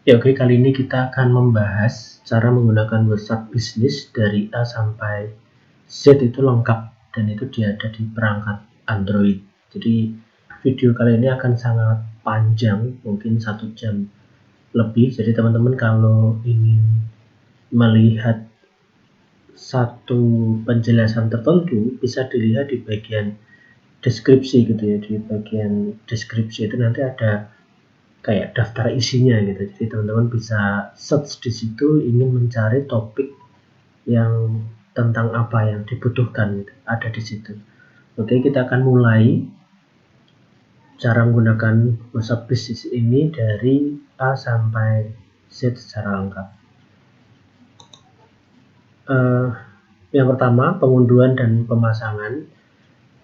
Ya oke, kali ini kita akan membahas cara menggunakan WhatsApp bisnis dari A sampai Z itu lengkap, dan itu dia ada di perangkat Android. Jadi video kali ini akan sangat panjang, mungkin 1 jam lebih. Jadi teman-teman kalau ingin melihat satu penjelasan tertentu bisa dilihat di bagian deskripsi gitu ya. Di bagian deskripsi itu nanti ada kayak daftar isinya gitu. Jadi teman-teman bisa search di situ ingin mencari topik yang tentang apa yang dibutuhkan gitu. Ada di situ. Oke, kita akan mulai cara menggunakan WhatsApp Business ini dari A sampai Z secara lengkap. Yang pertama, pengunduhan dan pemasangan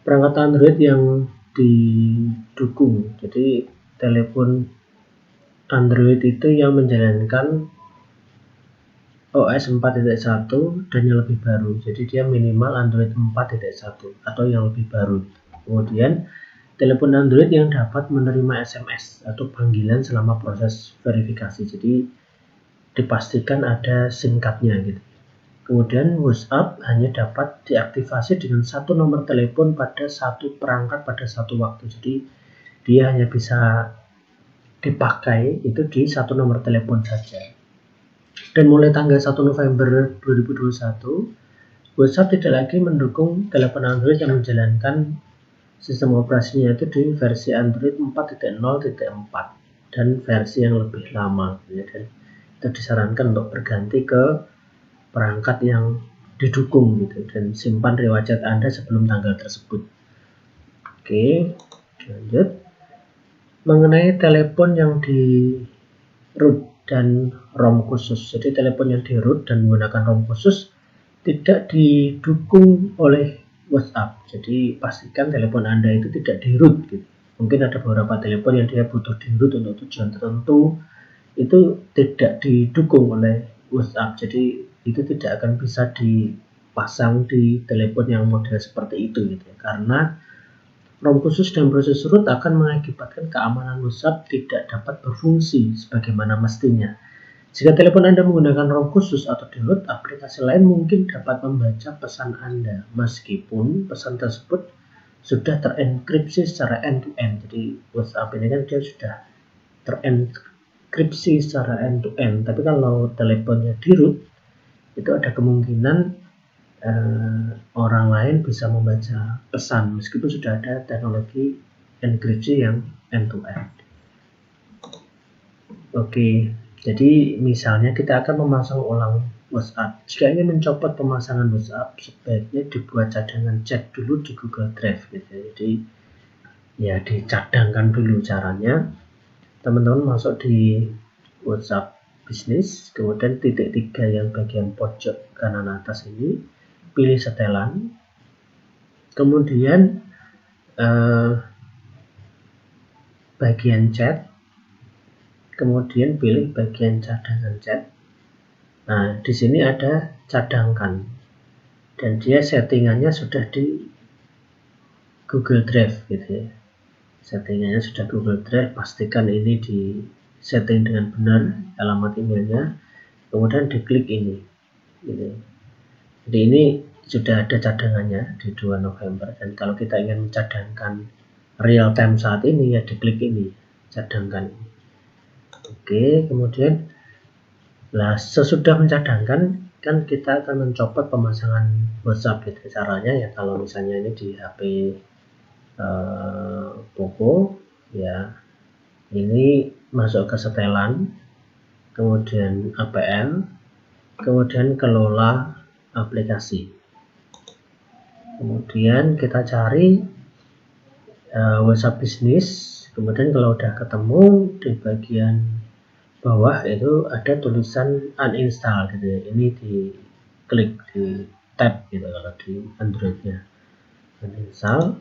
perangkat Android yang didukung. Jadi telepon Android itu yang menjalankan OS 4.1 dan yang lebih baru. Jadi dia minimal Android 4.1 atau yang lebih baru. Kemudian telepon Android yang dapat menerima SMS atau panggilan selama proses verifikasi. Jadi dipastikan ada SIM card-nya gitu. Kemudian WhatsApp hanya dapat diaktifasi dengan satu nomor telepon pada satu perangkat pada satu waktu. Jadi dia hanya bisa dipakai itu di satu nomor telepon saja. Dan mulai tanggal 1 November 2021, WhatsApp tidak lagi mendukung telepon Android yang menjalankan sistem operasinya itu di versi Android 4.0.4 dan versi yang lebih lama. Dan itu disarankan untuk berganti ke perangkat yang didukung gitu, dan simpan riwayat Anda sebelum tanggal tersebut. Oke, lanjut. Mengenai telepon yang di root dan ROM khusus. Jadi telepon yang di root dan menggunakan ROM khusus tidak didukung oleh WhatsApp. Jadi pastikan telepon Anda itu tidak di root gitu. Mungkin ada beberapa telepon yang dia butuh di root untuk tujuan tertentu, itu tidak didukung oleh WhatsApp. Jadi itu tidak akan bisa dipasang di telepon yang model seperti itu gitu ya. Karena ROM khusus dan proses root akan mengakibatkan keamanan WhatsApp tidak dapat berfungsi sebagaimana mestinya. Jika telepon Anda menggunakan ROM khusus atau di root, aplikasi lain mungkin dapat membaca pesan Anda meskipun pesan tersebut sudah terenkripsi secara end-to-end. Jadi WhatsApp ini kan dia sudah terenkripsi secara end-to-end. Tapi kalau teleponnya di root, itu ada kemungkinan orang lain bisa membaca pesan meskipun sudah ada teknologi enkripsi yang end-to-end. Oke, jadi misalnya kita akan memasang ulang WhatsApp. Jika ingin mencopot pemasangan WhatsApp, sebaiknya dibuat cadangan chat dulu di Google Drive gitu. Jadi ya dicadangkan dulu caranya. Teman-teman masuk di WhatsApp Business, kemudian titik 3 yang bagian pojok kanan atas ini, pilih setelan, kemudian bagian chat, kemudian pilih bagian cadangan chat. Nah, di sini ada cadangkan, dan dia settingannya sudah di Google Drive gitu ya. Settingannya sudah Google Drive, pastikan ini di setting dengan benar alamat emailnya, kemudian diklik ini gitu. Jadi ini sudah ada cadangannya di 2 November, dan kalau kita ingin mencadangkan real time saat ini ya diklik ini, cadangkan. Oke, kemudian sesudah mencadangkan kan kita akan mencopot pemasangan WhatsApp gitu. Caranya ya kalau misalnya ini di HP Poco ya, ini masuk ke setelan, kemudian APN, kemudian kelola aplikasi. Kemudian kita cari WhatsApp Business. Kemudian kalau udah ketemu, di bagian bawah itu ada tulisan uninstall gitu ya. Ini diklik, di tab gitu kalau di Androidnya, uninstall.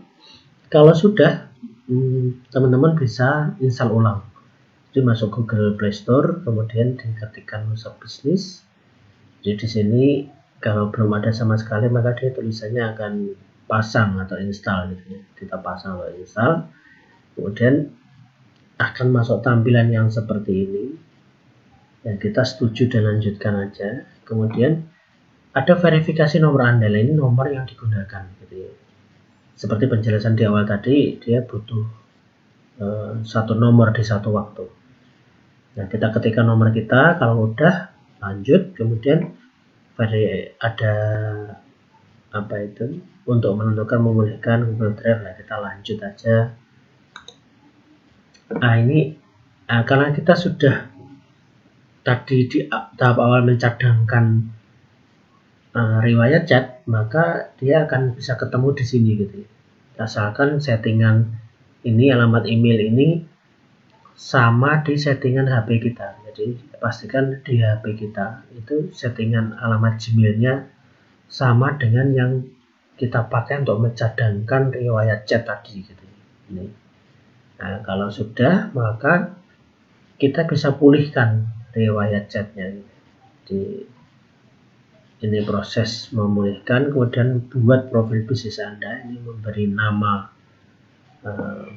Kalau sudah, teman-teman bisa install ulang. Jadi masuk Google Play Store, kemudian diketikkan WhatsApp Business. Jadi di sini kalau belum ada sama sekali maka dia tulisannya akan pasang atau install gitu ya. Kita pasang atau install, kemudian akan masuk tampilan yang seperti ini. Ya, kita setuju dan lanjutkan aja. Kemudian ada verifikasi nomor Anda, ini nomor yang digunakan gitu ya. Seperti penjelasan di awal tadi, dia butuh satu nomor di satu waktu. Nah, kita ketikkan nomor kita, kalau udah lanjut, kemudian ada apa itu untuk menentukan memulihkan Google Drive. Nah, kita lanjut aja. Nah, ini karena kita sudah tadi di tahap awal mencadangkan riwayat chat, maka dia akan bisa ketemu di sini gitu ya. Asalkan settingan ini, alamat email ini sama di settingan HP kita. Jadi pastikan di HP kita itu settingan alamat Gmailnya sama dengan yang kita pakai untuk mencadangkan riwayat chat tadi gitu. Ini. Nah, kalau sudah, maka kita bisa pulihkan riwayat chatnya. Ini proses memulihkan, kemudian buat profil bisnis Anda, ini memberi nama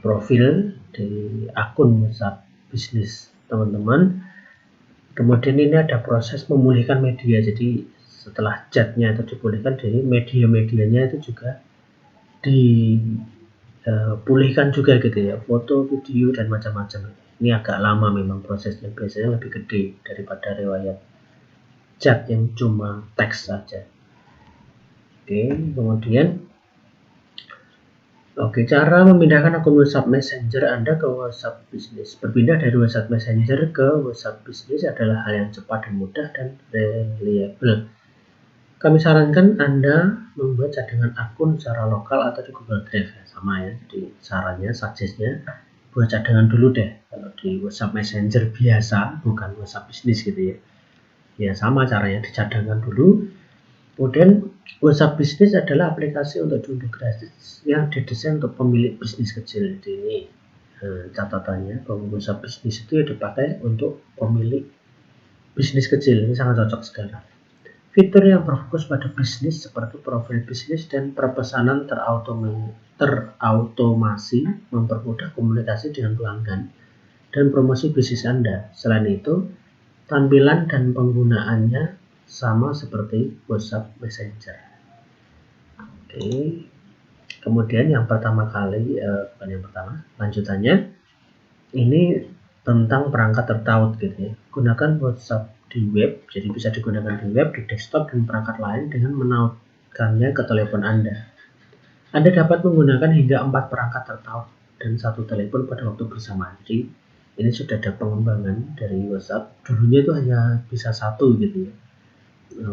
profil di akun WhatsApp bisnis teman-teman. Kemudian ini ada proses memulihkan media, jadi setelah chatnya itu dipulihkan, jadi media-medianya itu juga dipulihkan juga gitu ya, foto, video, dan macam-macam. Ini agak lama memang prosesnya, biasanya lebih gede daripada riwayat chat yang cuma teks saja. Kemudian cara memindahkan akun WhatsApp Messenger Anda ke WhatsApp Business. Berpindah dari WhatsApp Messenger ke WhatsApp Business adalah hal yang cepat dan mudah dan reliable. Kami sarankan Anda membuat cadangan akun secara lokal atau di Google Drive. Sama ya, jadi sarannya, suggest-nya buat cadangan dulu deh. Kalau di WhatsApp Messenger biasa, bukan WhatsApp Business gitu ya. Ya sama caranya, dicadangkan dulu. Kemudian WhatsApp Business adalah aplikasi untuk diunduh gratis yang didesain untuk pemilik bisnis kecil. Jadi ini catatannya bahwa WhatsApp Business itu dipakai untuk pemilik bisnis kecil. Ini sangat cocok sekali. Fitur yang berfokus pada bisnis seperti profil bisnis dan perpesanan terautomasi mempermudah komunikasi dengan pelanggan dan promosi bisnis Anda. Selain itu, tampilan dan penggunaannya sama seperti WhatsApp Messenger. Kemudian yang pertama kali, bukan yang pertama, lanjutannya ini tentang perangkat tertaut gitu ya. Gunakan WhatsApp di web, jadi bisa digunakan di web, di desktop, dan perangkat lain dengan menautkannya ke telepon Anda. Anda dapat menggunakan hingga 4 perangkat tertaut dan 1 telepon pada waktu bersamaan. Jadi ini sudah ada pengembangan dari WhatsApp. Dulunya itu hanya bisa 1 gitu ya,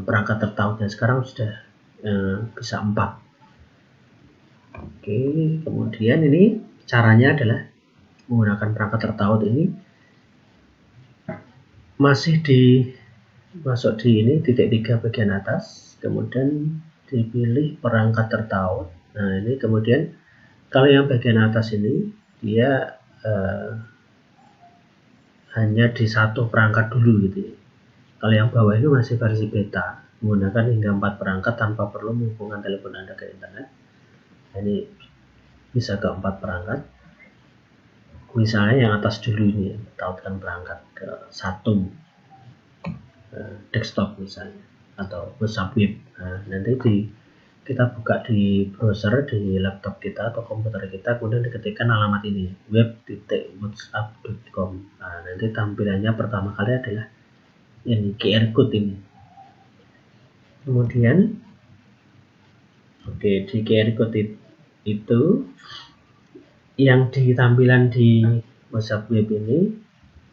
perangkat tertautnya, sekarang sudah bisa 4. Kemudian ini caranya adalah menggunakan perangkat tertaut ini masih masuk di ini titik 3 bagian atas, kemudian dipilih perangkat tertaut. Nah ini kemudian kalau yang bagian atas ini dia hanya di 1 perangkat dulu gitu ya. Kalau yang bawah ini masih versi beta, menggunakan hingga 4 perangkat tanpa perlu menghubungkan telepon Anda ke internet. Ini bisa ke 4 perangkat. Misalnya yang atas dulu ini, tautkan perangkat ke 1 desktop misalnya, atau WhatsApp web. Nah, nanti kita buka di browser di laptop kita atau komputer kita, kemudian diketikkan alamat ini, web.whatsapp.com. Nah, nanti tampilannya pertama kali adalah ini QR code ini. Kemudian di QR code itu yang di tampilan di WhatsApp web ini,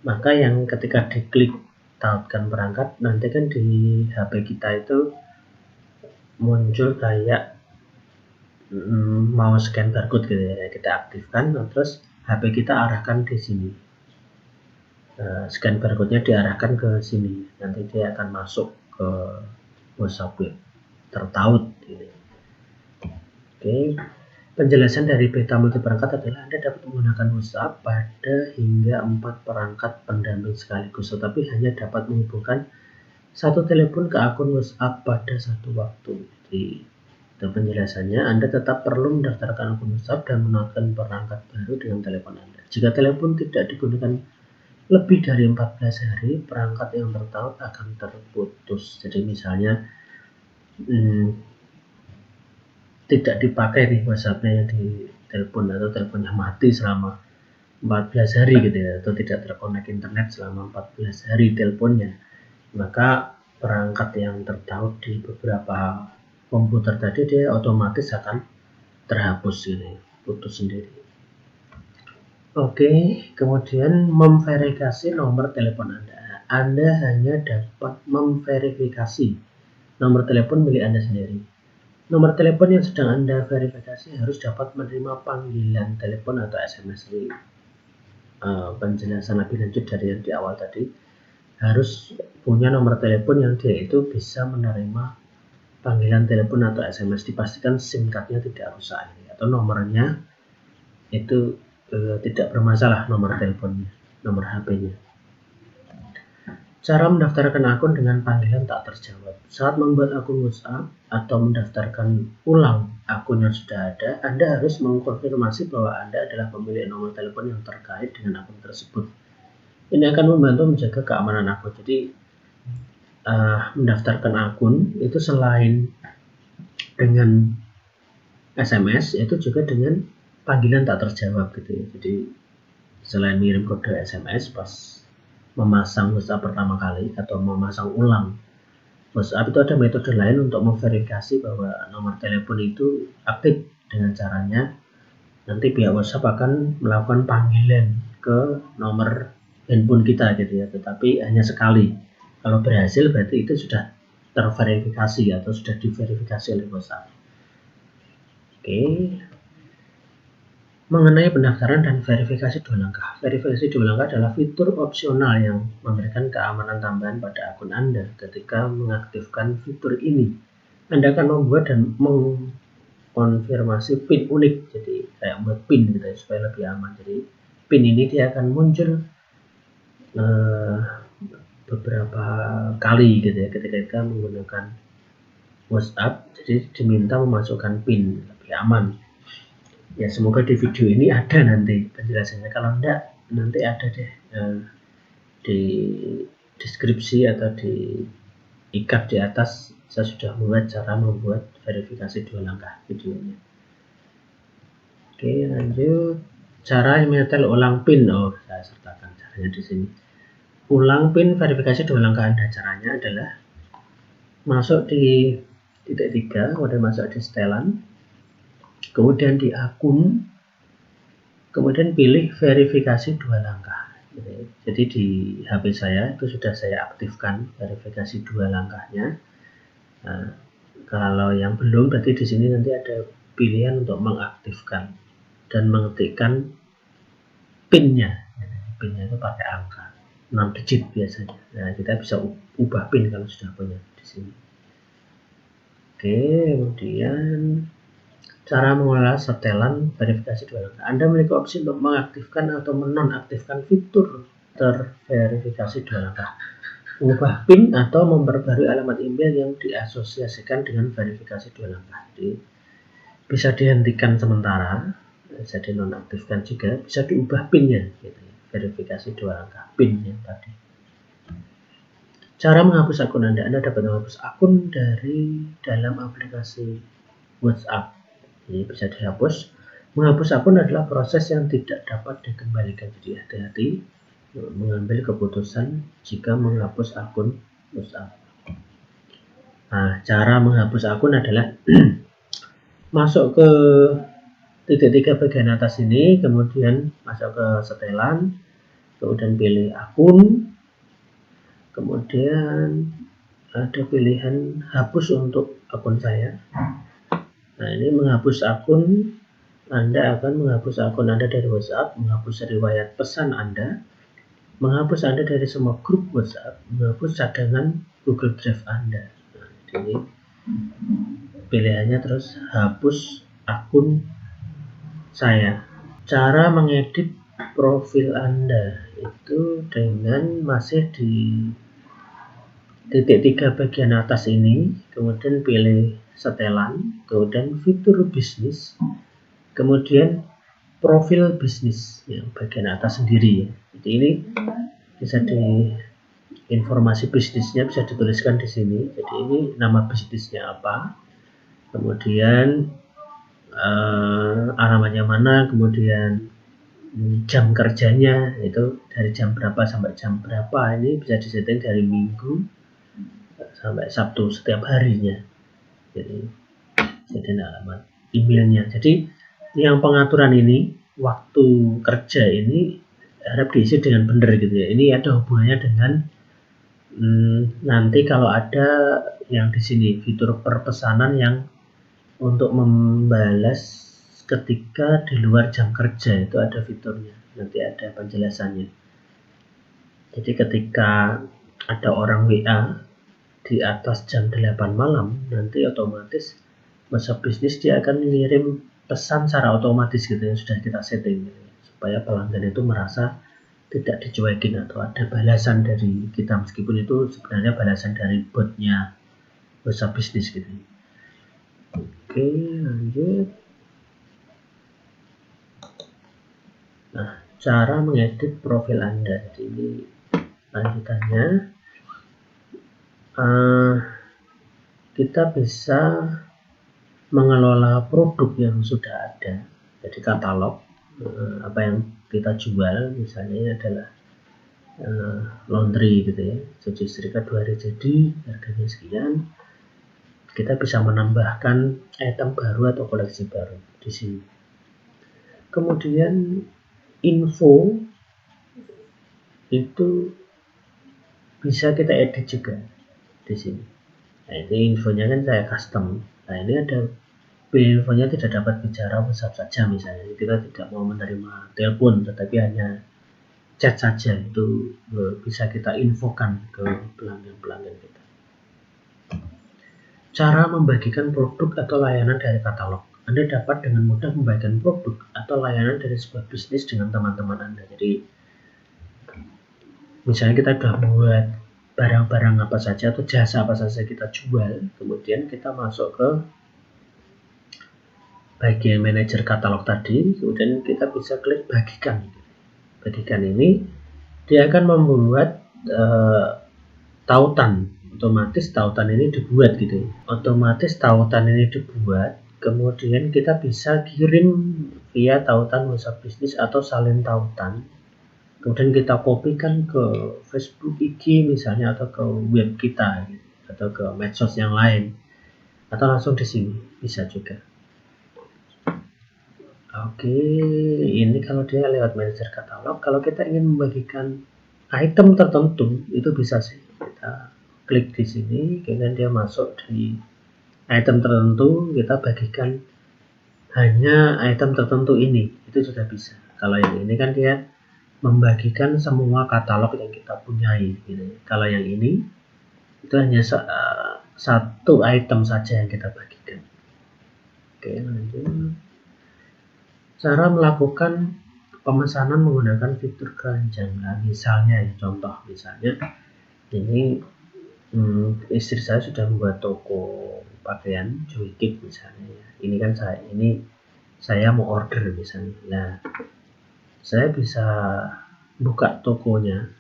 maka yang ketika diklik tautkan perangkat, nanti kan di HP kita itu muncul kayak mau scan barcode gitu ya, kita aktifkan, terus HP kita arahkan di sini, scan barcode-nya diarahkan ke sini, nanti dia akan masuk ke WhatsApp web tertaut ini. Penjelasan dari beta multi perangkat adalah Anda dapat menggunakan WhatsApp pada hingga 4 perangkat pendamping sekaligus, tetapi hanya dapat menghubungkan 1 telepon ke akun WhatsApp pada 1 waktu. Jadi itu penjelasannya. Anda tetap perlu mendaftarkan akun WhatsApp dan menautkan perangkat baru dengan telepon Anda. Jika telepon tidak digunakan lebih dari 14 hari perangkat yang tertaut akan terputus. Jadi misalnya tidak dipakai nih WhatsApp-nya di telepon, atau teleponnya mati selama 14 hari gitu ya, atau tidak terkonek internet selama 14 hari teleponnya, maka perangkat yang tertaut di beberapa komputer tadi dia otomatis akan terhapus ini, putus sendiri. Oke, kemudian memverifikasi nomor telepon Anda. Anda hanya dapat memverifikasi nomor telepon milik Anda sendiri. Nomor telepon yang sedang Anda verifikasi harus dapat menerima panggilan telepon atau SMS. Ini penjelasan lebih lanjut dari yang di awal tadi. Harus punya nomor telepon yang dia itu bisa menerima panggilan telepon atau SMS. Dipastikan SIM card-nya tidak rusak atau nomornya itu tidak bermasalah, nomor teleponnya, nomor HP-nya. Cara mendaftarkan akun dengan panggilan tak terjawab. Saat membuat akun WhatsApp atau mendaftarkan ulang akun yang sudah ada, Anda harus mengkonfirmasi bahwa Anda adalah pemilik nomor telepon yang terkait dengan akun tersebut. Ini akan membantu menjaga keamanan akun. Jadi mendaftarkan akun itu selain dengan SMS, itu juga dengan panggilan tak terjawab gitu ya. Jadi selain mengirim kode SMS pas memasang WhatsApp pertama kali atau memasang ulang WhatsApp, itu ada metode lain untuk memverifikasi bahwa nomor telepon itu aktif. Dengan caranya nanti pihak WhatsApp akan melakukan panggilan ke nomor handphone kita gitu ya, tetapi hanya sekali. Kalau berhasil berarti itu sudah terverifikasi atau sudah diverifikasi oleh WhatsApp. Oke. Mengenai pendaftaran dan verifikasi 2 langkah. Verifikasi 2 langkah adalah fitur opsional yang memberikan keamanan tambahan pada akun Anda. Ketika mengaktifkan fitur ini, Anda akan membuat dan mengkonfirmasi PIN unik. Jadi kayak buat PIN gitu ya, supaya lebih aman. Jadi PIN ini dia akan muncul beberapa kali gitu ya ketika kita menggunakan WhatsApp. Jadi diminta memasukkan PIN, lebih aman. Ya, semoga di video ini ada nanti penjelasannya. Kalau enggak, nanti ada deh di deskripsi atau di ikat di atas. Saya sudah membuat cara membuat verifikasi 2 langkah videonya. Oke, lanjut. Cara menyetel ulang PIN. Saya sertakan caranya di sini. Ulang PIN verifikasi 2 langkah Anda. Caranya adalah masuk di titik 3, kemudian masuk di setelan, kemudian di akun, kemudian pilih verifikasi 2 langkah. Jadi di HP saya itu sudah saya aktifkan verifikasi 2 langkahnya. Nah, kalau yang belum, berarti di sini nanti ada pilihan untuk mengaktifkan dan mengetikkan PIN-nya. PIN-nya itu pakai angka 6 digit biasanya. Nah, kita bisa ubah PIN kalau sudah punya di sini. Oke, kemudian cara mengelola setelan verifikasi 2 langkah. Anda memiliki opsi untuk mengaktifkan atau menonaktifkan fitur terverifikasi 2 langkah, mengubah PIN atau memperbarui alamat email yang diasosiasikan dengan verifikasi 2 langkah. Jadi bisa dihentikan sementara, bisa dinonaktifkan juga, bisa diubah PIN-nya gitu. Verifikasi 2 langkah PIN yang tadi. Cara menghapus akun Anda. Anda dapat menghapus akun dari dalam aplikasi WhatsApp. Ini bisa dihapus. Menghapus akun adalah proses yang tidak dapat dikembalikan. Jadi hati-hati mengambil keputusan jika menghapus akun WhatsApp. Nah, cara menghapus akun adalah masuk ke titik 3 bagian atas ini, kemudian masuk ke setelan, kemudian pilih akun, kemudian ada pilihan hapus untuk akun saya. Nah, ini menghapus akun. Anda akan menghapus akun Anda dari WhatsApp, menghapus riwayat pesan Anda, menghapus Anda dari semua grup WhatsApp, menghapus cadangan Google Drive Anda. Nah, ini pilihannya terus hapus akun saya. Cara mengedit profil Anda itu dengan masih di titik 3 bagian atas ini, kemudian pilih setelan, kemudian fitur bisnis, kemudian profil bisnis yang bagian atas sendiri ya. Jadi ini bisa di informasi bisnisnya bisa dituliskan di sini. Jadi ini nama bisnisnya apa, kemudian alamatnya mana, kemudian jam kerjanya itu dari jam berapa sampai jam berapa. Ini bisa disetting dari Minggu sampai Sabtu setiap harinya. Jadi alamat emailnya. Jadi yang pengaturan ini waktu kerja ini harap diisi dengan benar gitu ya. Ini ada hubungannya dengan nanti kalau ada yang di sini fitur perpesanan yang untuk membalas ketika di luar jam kerja, itu ada fiturnya, nanti ada penjelasannya. Jadi ketika ada orang WA di atas jam 8 malam, nanti otomatis WhatsApp bisnis dia akan mengirim pesan secara otomatis gitu yang sudah kita setting gitu, supaya pelanggan itu merasa tidak dicuekin atau ada balasan dari kita, meskipun itu sebenarnya balasan dari botnya WhatsApp bisnis gitu. Oke, lanjut. Nah, cara mengedit profil Anda. Jadi ini lanjutannya. Kita bisa mengelola produk yang sudah ada. Jadi katalog apa yang kita jual, misalnya ini adalah laundry gitu ya, cuci setrika 2 hari jadi, harganya sekian. Kita bisa menambahkan item baru atau koleksi baru di sini. Kemudian info itu bisa kita edit juga di sini. Nah, ini infonya kan saya custom. Nah, ini ada infonya tidak dapat bicara WhatsApp saja misalnya. Kita tidak mau menerima telepon tetapi hanya chat saja, itu bisa kita infokan ke pelanggan-pelanggan kita. Cara membagikan produk atau layanan dari katalog. Anda dapat dengan mudah membagikan produk atau layanan dari sebuah bisnis dengan teman-teman Anda. Jadi misalnya kita sudah buat barang-barang apa saja atau jasa apa saja kita jual, kemudian kita masuk ke bagian manajer katalog tadi, kemudian kita bisa klik bagikan. Bagikan ini dia akan membuat tautan, otomatis tautan ini dibuat gitu. Otomatis tautan ini dibuat, kemudian kita bisa kirim via tautan WhatsApp bisnis atau salin tautan. Kemudian kita kopikan ke Facebook, IG misalnya, atau ke web kita gitu, atau ke medsos yang lain, atau langsung di sini bisa juga. Oke, ini kalau dia lewat manajer katalog. Kalau kita ingin membagikan item tertentu, itu bisa sih kita klik di sini, kemudian dia masuk di item tertentu, kita bagikan hanya item tertentu ini, itu sudah bisa. Kalau yang ini kan dia membagikan semua katalog yang kita punyai gitu. Kalau yang ini itu hanya satu item saja yang kita bagikan. Oke, lanjut. Cara melakukan pemesanan menggunakan fitur keranjang. Nah, misalnya ya, contoh misalnya ini istri saya sudah membuat toko pakaian Joykit misalnya ya. Ini kan saya mau order misalnya. Nah, saya bisa buka tokonya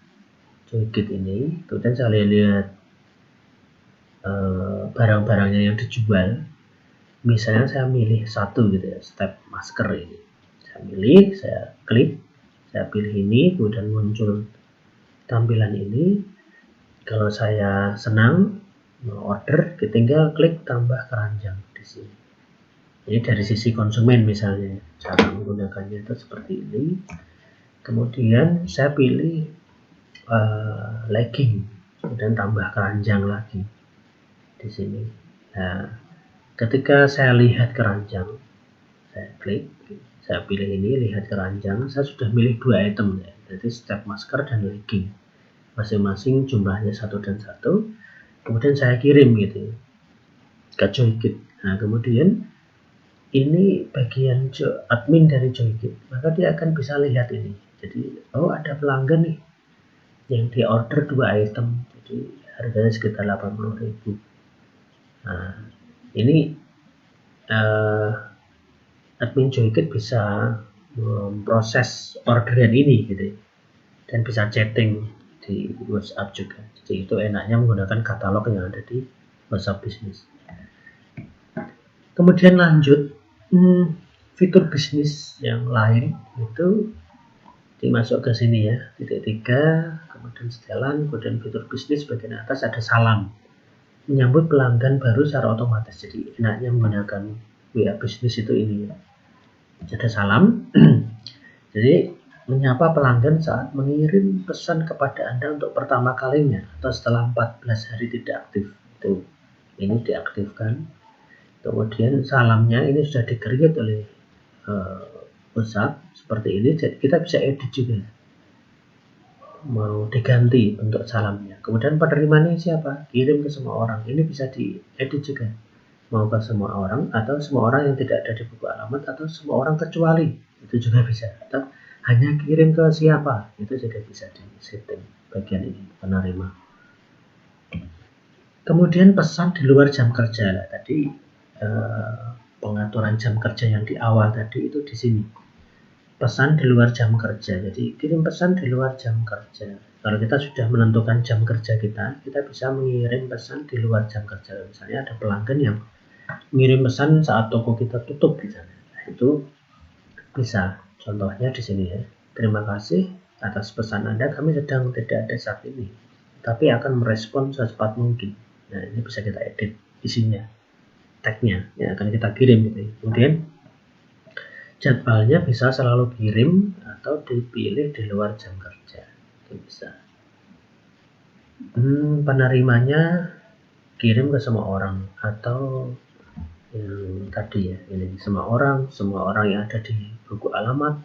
Joykit ini, kemudian saya lihat barang-barangnya yang dijual. Misalnya saya milih satu gitu ya, step masker ini. Saya pilih, saya klik, saya pilih ini, kemudian muncul tampilan ini. Kalau saya senang mau order, tinggal klik tambah keranjang di sini. Ini dari sisi konsumen misalnya, cara menggunakannya itu seperti ini. Kemudian saya pilih legging, kemudian tambah keranjang lagi di sini. Nah, ketika saya lihat keranjang, saya klik, saya pilih ini, lihat keranjang, saya sudah milih 2 item ya, jadi step masker dan legging, masing-masing jumlahnya 1 dan 1. Kemudian saya kirim gitu ke Joykit. Nah, kemudian ini bagian admin dari Joykit, maka dia akan bisa lihat ini. Jadi, oh ada pelanggan nih yang dia order 2 item, jadi harganya sekitar 80.000. Nah, ini admin Joykit bisa memproses orderan ini gitu, dan bisa chatting di WhatsApp juga. Jadi itu enaknya menggunakan katalog yang ada di WhatsApp Business. Kemudian lanjut, fitur bisnis yang lain itu dimasuk ke sini ya, titik 3, kemudian sejalan, kemudian fitur bisnis bagian atas ada salam, menyambut pelanggan baru secara otomatis. Jadi enaknya menggunakan WA Business itu ini ya, ada salam. Jadi menyapa pelanggan saat mengirim pesan kepada Anda untuk pertama kalinya atau setelah 14 hari tidak aktif. Itu ini diaktifkan. Kemudian salamnya ini sudah di-create oleh WhatsApp seperti ini. Jadi kita bisa edit juga. Mau diganti bentuk salamnya. Kemudian penerimanya siapa? Kirim ke semua orang. Ini bisa diedit juga. Mau ke semua orang atau semua orang yang tidak ada di buku alamat atau semua orang kecuali. Itu juga bisa. Atau hanya kirim ke siapa, itu juga bisa di setting bagian ini, penerima. Kemudian pesan di luar jam kerja. Nah, tadi pengaturan jam kerja yang di awal tadi itu di sini. Pesan di luar jam kerja. Jadi kirim pesan di luar jam kerja. Kalau kita sudah menentukan jam kerja kita bisa mengirim pesan di luar jam kerja. Misalnya ada pelanggan yang mengirim pesan saat toko kita tutup misalnya. Nah, itu bisa. Contohnya di sini ya. Terima kasih atas pesan Anda, kami sedang tidak ada saat ini, tapi akan merespon secepat mungkin. Nah, ini bisa kita edit isinya, tagnya yang akan kita kirim gitu ya. Kemudian jadwalnya bisa selalu kirim atau dipilih di luar jam kerja, itu bisa. Penerimanya kirim ke semua orang atau yang tadi ya, ini semua orang yang ada di buku alamat,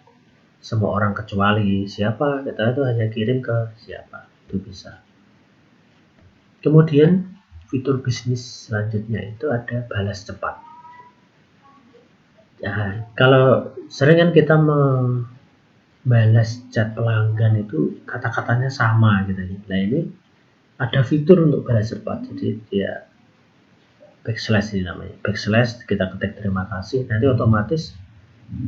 semua orang kecuali siapa, kita itu hanya kirim ke siapa, itu bisa. Kemudian fitur bisnis selanjutnya itu ada balas cepat. Nah, kalau sering kan kita membalas chat pelanggan itu kata-katanya sama gitu. Nah, ini ada fitur untuk balas cepat. Jadi dia backslash ini namanya. Backslash kita ketik terima kasih, nanti otomatis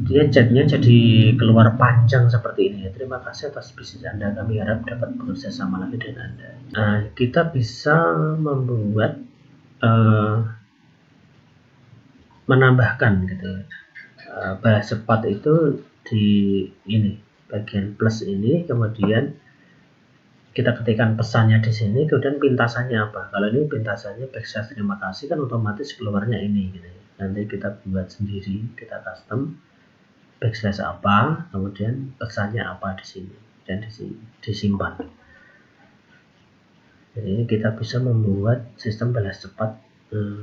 dia chatnya jadi keluar panjang seperti ini ya. Terima kasih atas bisnis Anda, kami harap dapat bekerja sama lagi dengan Anda. Nah, kita bisa membuat menambahkan gitu ya. Balas cepat itu di ini bagian plus ini, kemudian kita ketikkan pesannya di sini, kemudian pintasannya apa. Kalau ini pintasannya backslash terima kasih kan otomatis keluarnya ini gitu ya. Nanti kita buat sendiri, kita custom backslash apa, kemudian pesannya apa di sini dan disimpan. Jadi kita bisa membuat sistem balas cepat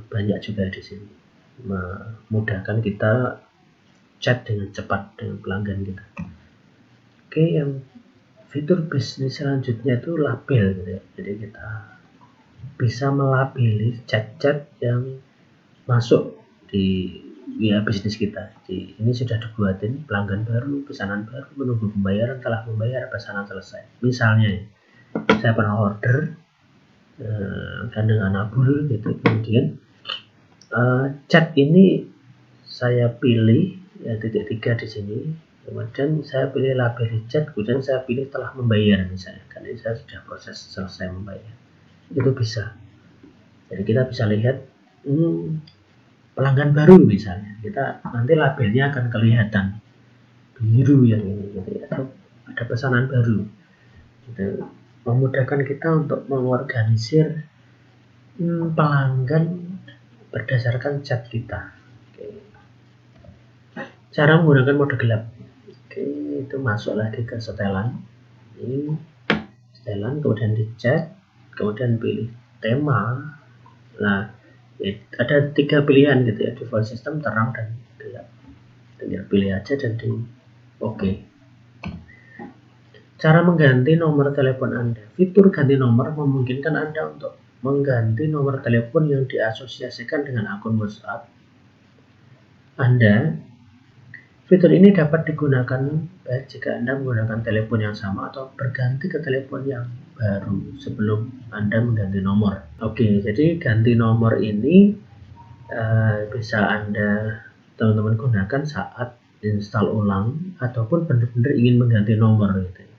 banyak juga di sini, memudahkan kita chat dengan cepat dengan pelanggan kita. Oke, yang fitur bisnis selanjutnya itu label gitu ya. Jadi kita bisa melabeli chat-chat yang masuk di bisnis kita. Jadi ini sudah dibuatin pelanggan baru, pesanan baru, menunggu pembayaran, telah membayar, pesanan selesai. Misalnya saya pernah order kandang anabul gitu, kemudian chat ini saya pilih ya, titik 3 di sini, kemudian saya pilih label chat, kemudian saya pilih telah membayar misalnya, karena saya sudah proses selesai membayar. Itu bisa. Jadi kita bisa lihat pelanggan baru misalnya, kita nanti labelnya akan kelihatan biru yang ini gitu ya, atau ada pesanan baru gitu. Memudahkan kita untuk mengorganisir pelanggan berdasarkan chat kita. Oke. Cara menggunakan mode gelap. Oke, itu masuk lagi ke setelan. Ini setelan, kemudian di chat, kemudian pilih tema. Nah, ada 3 pilihan gitu ya, default system, terang dan gelap. Tinggal pilih aja dan di oke. Cara mengganti nomor telepon Anda. Fitur ganti nomor memungkinkan Anda untuk mengganti nomor telepon yang diasosiasikan dengan akun WhatsApp Anda. Fitur ini dapat digunakan baik jika Anda menggunakan telepon yang sama atau berganti ke telepon yang baru sebelum Anda mengganti nomor. Oke, jadi ganti nomor ini bisa Anda teman-teman gunakan saat install ulang ataupun benar-benar ingin mengganti nomor gitu.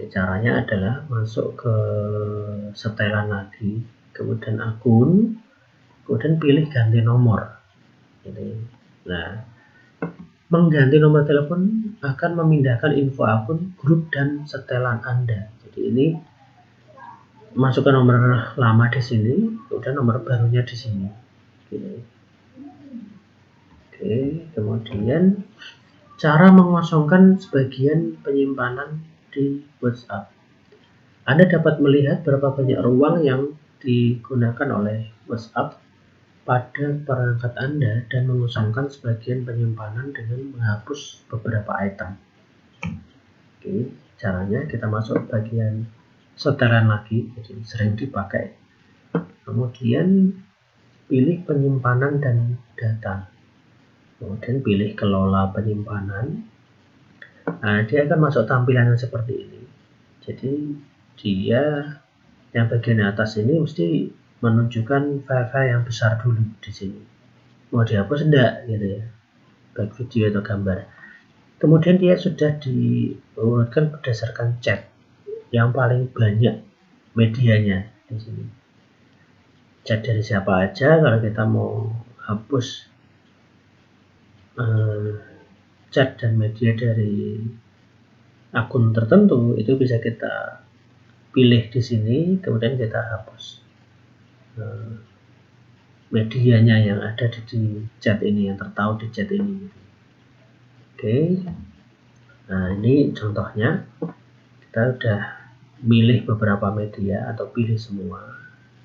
Jadi caranya adalah masuk ke setelan lagi, kemudian akun, kemudian pilih ganti nomor. Nah, mengganti nomor telepon akan memindahkan info akun, grup, dan setelan Anda. Jadi ini masukkan nomor lama di sini, kemudian nomor barunya di sini. Oke, kemudian cara mengosongkan sebagian penyimpanan di WhatsApp. Anda dapat melihat berapa banyak ruang yang digunakan oleh WhatsApp pada perangkat Anda dan mengosongkan sebagian penyimpanan dengan menghapus beberapa item. Oke, caranya kita masuk bagian setelan lagi, jadi sering dipakai. Kemudian pilih penyimpanan dan data. Kemudian pilih kelola penyimpanan. Nah, dia akan masuk tampilan yang seperti ini. Jadi dia yang bagian atas ini mesti menunjukkan file-file yang besar dulu di sini. Mau dihapus enggak gitu ya, baik video atau gambar. Kemudian dia sudah diurutkan berdasarkan chat yang paling banyak medianya di sini. Chat dari siapa aja, kalau kita mau hapus chat dan media dari akun tertentu, itu bisa kita pilih di sini, kemudian kita hapus medianya yang ada di chat ini, yang tertaut di chat ini. Oke, nah ini contohnya, kita udah milih beberapa media atau pilih semua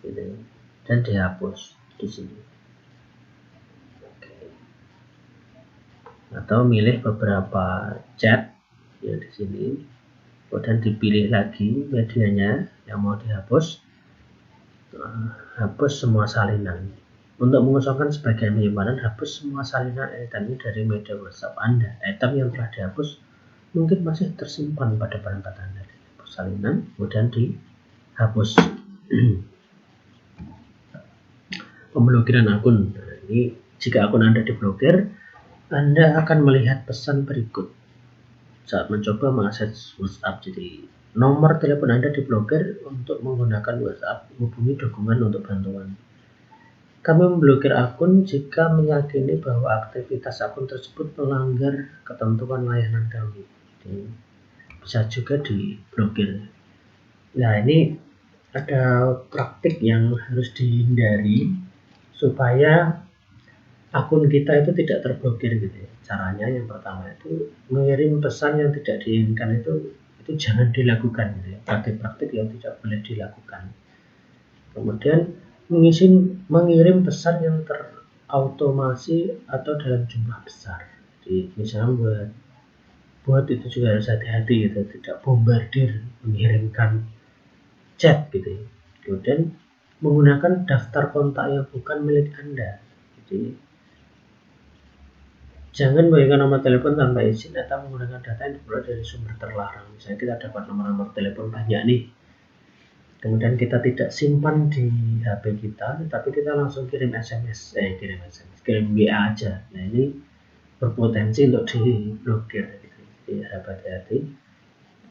gitu, dan dihapus di sini. Atau milih beberapa chat yang di sini, kemudian dipilih lagi medianya yang mau dihapus, hapus semua salinan. Untuk mengosongkan sebagian penyimpanan, hapus semua salinan item dari media WhatsApp Anda. Item yang telah dihapus mungkin masih tersimpan pada perangkat Anda. Hapus salinan, kemudian dihapus. Pemblokiran akun. Nah, ini jika akun Anda diblokir, Anda akan melihat pesan berikut saat mencoba mengakses WhatsApp. Jadi nomor telepon Anda diblokir. Untuk menggunakan WhatsApp, hubungi dukungan untuk bantuan. Kami memblokir akun jika meyakini bahwa aktivitas akun tersebut melanggar ketentuan layanan kami. Jadi, bisa juga diblokir. Nah, ini ada praktik yang harus dihindari supaya akun kita itu tidak terblokir gitu ya. Caranya yang pertama itu mengirim pesan yang tidak diinginkan, itu jangan dilakukan gitu ya. Praktik-praktik yang tidak boleh dilakukan. Kemudian mengirim pesan yang terautomasi atau dalam jumlah besar. Jadi misalnya buat itu juga harus hati-hati gitu, tidak bombardir mengirimkan chat gitu ya. Kemudian menggunakan daftar kontak yang bukan milik Anda. Jadi jangan memberikan nomor telepon tanpa izin atau menggunakan data yang diperoleh dari sumber terlarang. Misalnya kita dapat nomor-nomor telepon banyak nih, kemudian kita tidak simpan di HP kita, tapi kita langsung kirim kirim WA aja. Nah, ini berpotensi untuk diblokir. Jadi hati-hati.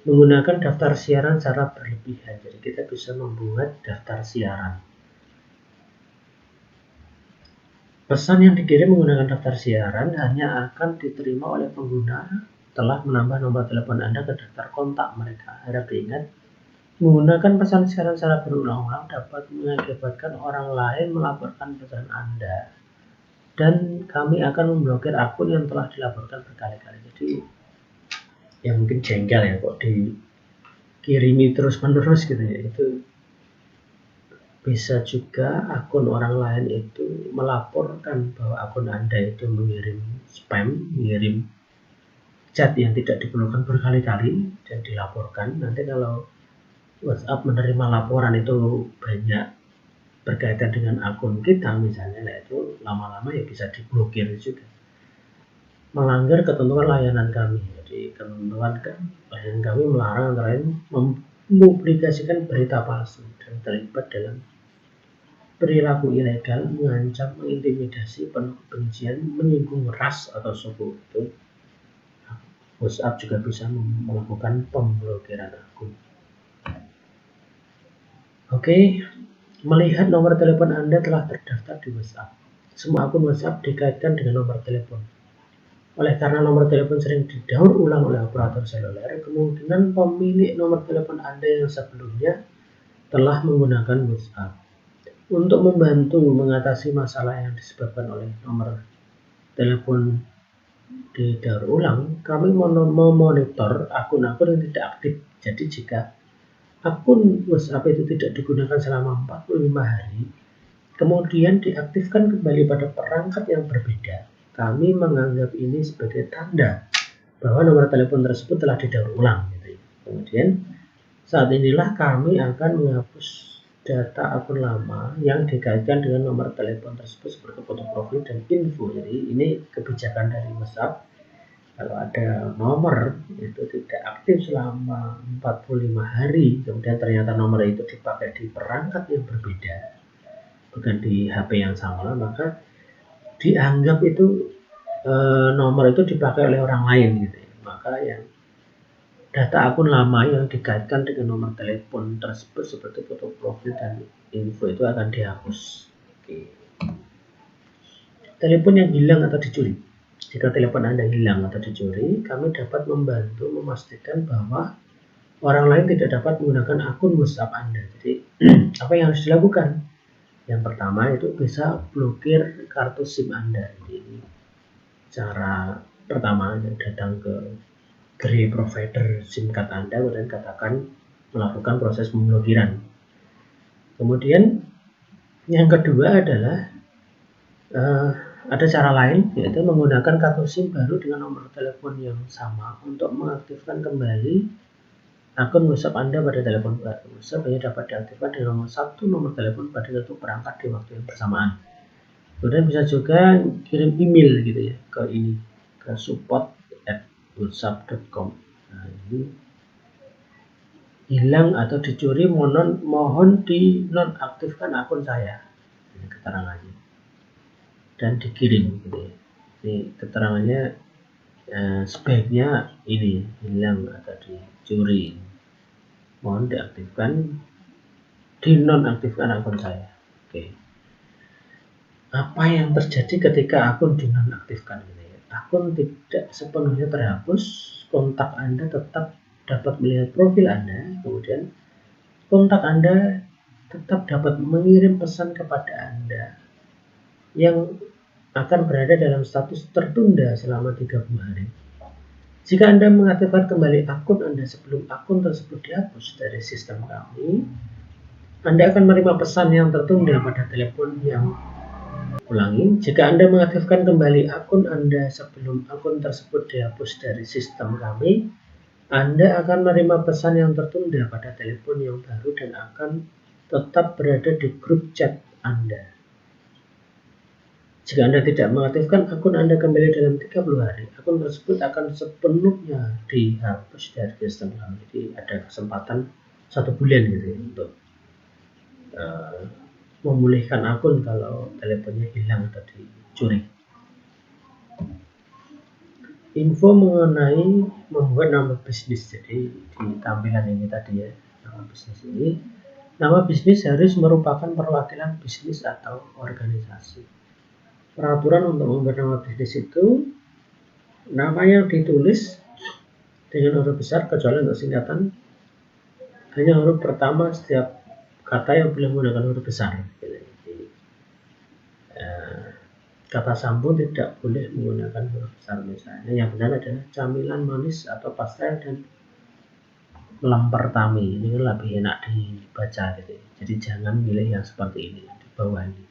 Menggunakan daftar siaran secara berlebihan. Jadi kita bisa membuat daftar siaran. Pesan yang dikirim menggunakan daftar siaran hanya akan diterima oleh pengguna telah menambah nomor telepon Anda ke daftar kontak mereka. Harap diingat, menggunakan pesan siaran secara berulang-ulang dapat mengakibatkan orang lain melaporkan pesan Anda. Dan kami akan memblokir akun yang telah dilaporkan berkali-kali. Jadi, ya mungkin jengkel ya kok dikirimi terus-menerus gitu ya. Itu bisa juga akun orang lain itu melaporkan bahwa akun Anda itu mengirim spam, mengirim chat yang tidak diperlukan berkali-kali dan dilaporkan. Nanti kalau WhatsApp menerima laporan itu banyak berkaitan dengan akun kita misalnya, nah itu lama-lama ya bisa diblokir juga. Melanggar ketentuan layanan kami. Jadi ketentuan layanan kami melarang antara lain mempublikasikan berita palsu dan terlibat dalam perilaku ilegal, mengancam, mengintimidasi, penuh kebencian, menyinggung ras atau suku. Itu WhatsApp juga bisa melakukan pemblokiran akun. Oke, melihat nomor telepon Anda telah terdaftar di WhatsApp. Semua akun WhatsApp dikaitkan dengan nomor telepon. Oleh karena nomor telepon sering didaur ulang oleh operator seluler, kemungkinan pemilik nomor telepon Anda yang sebelumnya telah menggunakan WhatsApp. Untuk membantu mengatasi masalah yang disebabkan oleh nomor telepon didaur ulang, kami memonitor akun-akun yang tidak aktif. Jadi jika akun WhatsApp itu tidak digunakan selama 45 hari, kemudian diaktifkan kembali pada perangkat yang berbeda, kami menganggap ini sebagai tanda bahwa nomor telepon tersebut telah didaur ulang. Kemudian saat inilah kami akan menghapus data akun lama yang dikaitkan dengan nomor telepon tersebut seperti foto profil dan info. Jadi ini kebijakan dari WhatsApp. Kalau ada nomor itu tidak aktif selama 45 hari, kemudian ternyata nomor itu dipakai di perangkat yang berbeda, bukan di HP yang sama, maka dianggap itu nomor itu dipakai oleh orang lain gitu ya. Maka yang data akun lama yang dikaitkan dengan nomor telepon tersebut seperti foto profil dan info itu akan dihapus. Oke. Telepon yang hilang atau dicuri. Jika telepon Anda hilang atau dicuri, kami dapat membantu memastikan bahwa orang lain tidak dapat menggunakan akun WhatsApp Anda. Jadi apa yang harus dilakukan? Yang pertama itu bisa blokir kartu SIM Anda. Jadi cara pertama datang ke gerai provider SIM card Anda dan katakan melakukan proses pemblokiran. Kemudian yang kedua adalah ada cara lain, yaitu menggunakan kartu SIM baru dengan nomor telepon yang sama untuk mengaktifkan kembali akun WhatsApp Anda pada telepon baru. WhatsApp hanya dapat diaktifkan dengan satu nomor telepon pada satu perangkat di waktu yang bersamaan. Kemudian bisa juga kirim email gitu ya ke ini, ke support@whatsapp.com. Nah, ini hilang atau dicuri, mohon dinonaktifkan akun saya. Ini keterangannya. Dan dikirim gitu ya. Ini keterangannya sebaiknya ini hilang atau dicuri. Mohon dinonaktifkan akun saya. Oke. Apa yang terjadi ketika akun dinonaktifkan gitu ya? Akun tidak sepenuhnya terhapus, kontak Anda tetap dapat melihat profil Anda, kemudian kontak Anda tetap dapat mengirim pesan kepada Anda yang akan berada dalam status tertunda selama 30 hari. Jika Anda mengaktifkan kembali akun Anda sebelum akun tersebut dihapus dari sistem kami, Anda akan menerima pesan yang tertunda pada telepon yang ulangi. Jika Anda mengaktifkan kembali akun Anda sebelum akun tersebut dihapus dari sistem kami, Anda akan menerima pesan yang tertunda pada telepon yang baru dan akan tetap berada di grup chat Anda. Jika Anda tidak mengaktifkan akun Anda kembali dalam 30 hari, akun tersebut akan sepenuhnya dihapus dari sistem kami. Jadi ada kesempatan 1 bulan gitu ya, untuk memulihkan akun kalau teleponnya hilang atau dicuri. Info mengenai membuat nama bisnis. Jadi di tampilan ini tadi ya, nama bisnis ini, nama bisnis harus merupakan perwakilan bisnis atau organisasi. Peraturan untuk membuat nama bisnis itu, nama yang ditulis dengan huruf besar kecuali untuk singkatan, hanya huruf pertama setiap kata yang boleh menggunakan huruf besar. Kata sambung tidak boleh menggunakan huruf besar. Misalnya yang benar adalah camilan manis atau pastel dan lemper tami. Ini lebih enak dibaca gitu. Jadi jangan pilih yang seperti ini di bawah ini.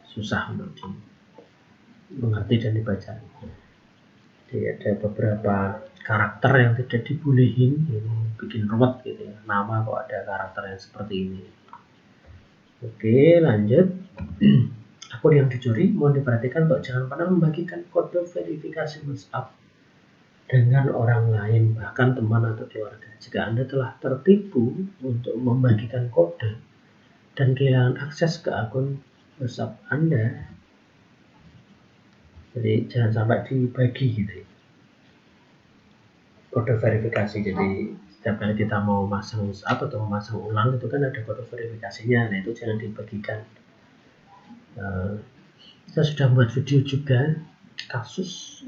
Susah untuk mengerti dan dibaca. Jadi ada beberapa karakter yang tidak dibolehin, ini bikin ruwet gitu ya. Nama kok ada karakter yang seperti ini. Oke, lanjut. Akun yang dicuri, mohon diperhatikan untuk jangan pernah membagikan kode verifikasi WhatsApp dengan orang lain, bahkan teman atau keluarga. Jika Anda telah tertipu untuk membagikan kode dan kehilangan akses ke akun WhatsApp Anda, jadi jangan sampai dibagi gitu. kode verifikasi. Jadi setiap kali kita mau masang WhatsApp atau memasang ulang itu kan ada kode verifikasinya. Nah, itu jangan dibagikan. Kita sudah buat video juga kasus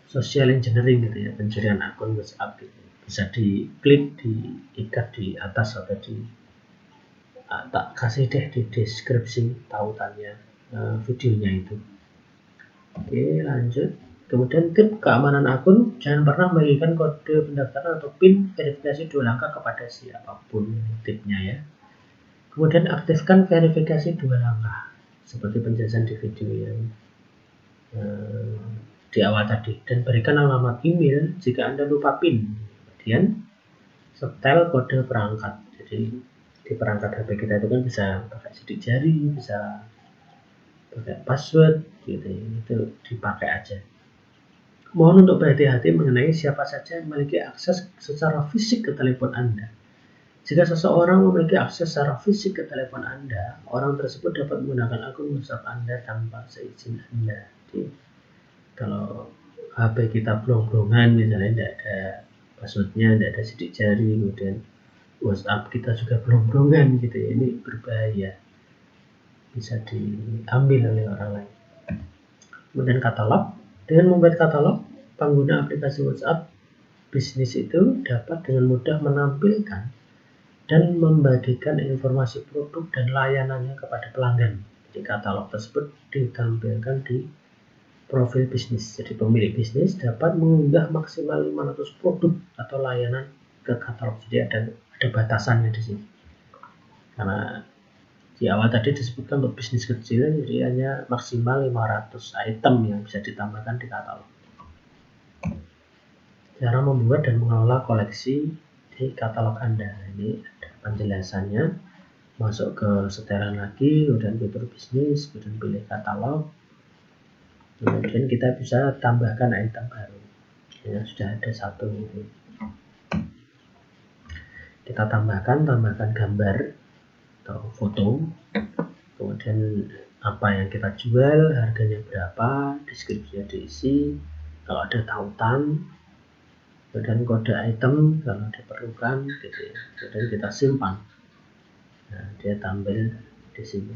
social engineering gitu ya, pencurian akun WhatsApp gitu. Bisa diklik, diikat di atas atau tak kasih deh di deskripsi tautannya videonya itu. Oke, lanjut. Kemudian tip keamanan akun, jangan pernah membagikan kode pendaftaran atau PIN verifikasi 2 langkah kepada siapapun, tipnya ya. Kemudian aktifkan verifikasi 2 langkah seperti penjelasan di video yang di awal tadi, dan berikan alamat email jika Anda lupa PIN. Kemudian setel kode perangkat. Jadi di perangkat HP kita itu kan bisa pakai sidik jari, bisa pakai password gitu, itu dipakai aja. Mohon untuk berhati-hati mengenai siapa saja yang memiliki akses secara fisik ke telepon Anda. Jika seseorang memiliki akses secara fisik ke telepon Anda, orang tersebut dapat menggunakan akun WhatsApp Anda tanpa seizin Anda. Jadi, kalau HP kita blong-blongan misalnya, tidak ada passwordnya, tidak ada sidik jari, kemudian WhatsApp kita juga blong-blongan gitu ya, ini berbahaya, bisa diambil oleh orang lain. Kemudian katalog. Dengan membuat katalog, pengguna aplikasi WhatsApp bisnis itu dapat dengan mudah menampilkan dan membagikan informasi produk dan layanannya kepada pelanggan. Jadi katalog tersebut ditampilkan di profil bisnis. Jadi pemilik bisnis dapat mengunggah maksimal 500 produk atau layanan ke katalog. Jadi ada batasannya di sini. Karena di awal tadi disebutkan untuk bisnis kecil, jadi hanya maksimal 500 item yang bisa ditambahkan di katalog. Cara membuat dan mengelola koleksi di katalog Anda. Ini ada penjelasannya. Masuk ke setelan lagi, kemudian fitur bisnis, kemudian pilih katalog. Kemudian kita bisa tambahkan item baru. Ya, sudah ada satu. Kita tambahkan gambar atau foto, kemudian apa yang kita jual, harganya berapa, deskripsinya diisi, kalau ada tautan, kemudian kode item kalau diperlukan gitu ya. Kemudian kita simpan. Nah, dia tampil di sini